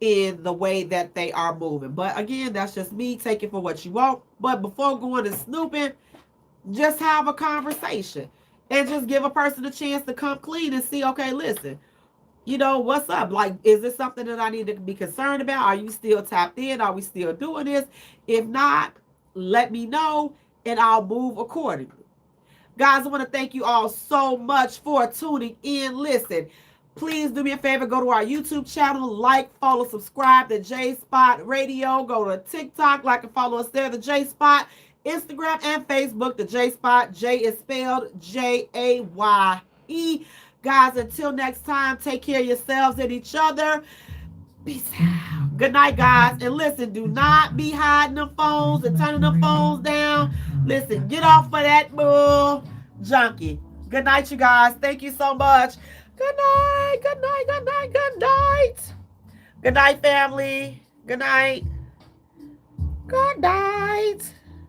in the way that they are moving. But again, that's just me. Take it for what you want. But before going and snooping, just have a conversation and just give a person a chance to come clean and see, okay, listen, you know, what's up? Like, is this something that I need to be concerned about? Are you still tapped in? Are we still doing this? If not, let me know and I'll move accordingly. Guys, I want to thank you all so much for tuning in. Listen, please do me a favor. Go to our YouTube channel. Like, follow, subscribe to Jaye Spot Radio. Go to TikTok. Like and follow us there, the Jaye Spot. Instagram and Facebook, the Jaye Spot. Jay is spelled Jaye. Guys, until next time, take care of yourselves and each other. Peace out. Good night, guys. And listen, do not be hiding them phones and turning them phones down. Listen, get off of that bull junkie. Good night, you guys. Thank you so much. Good night. Good night. Good night. Good night. Good night, family. Good night. Good night.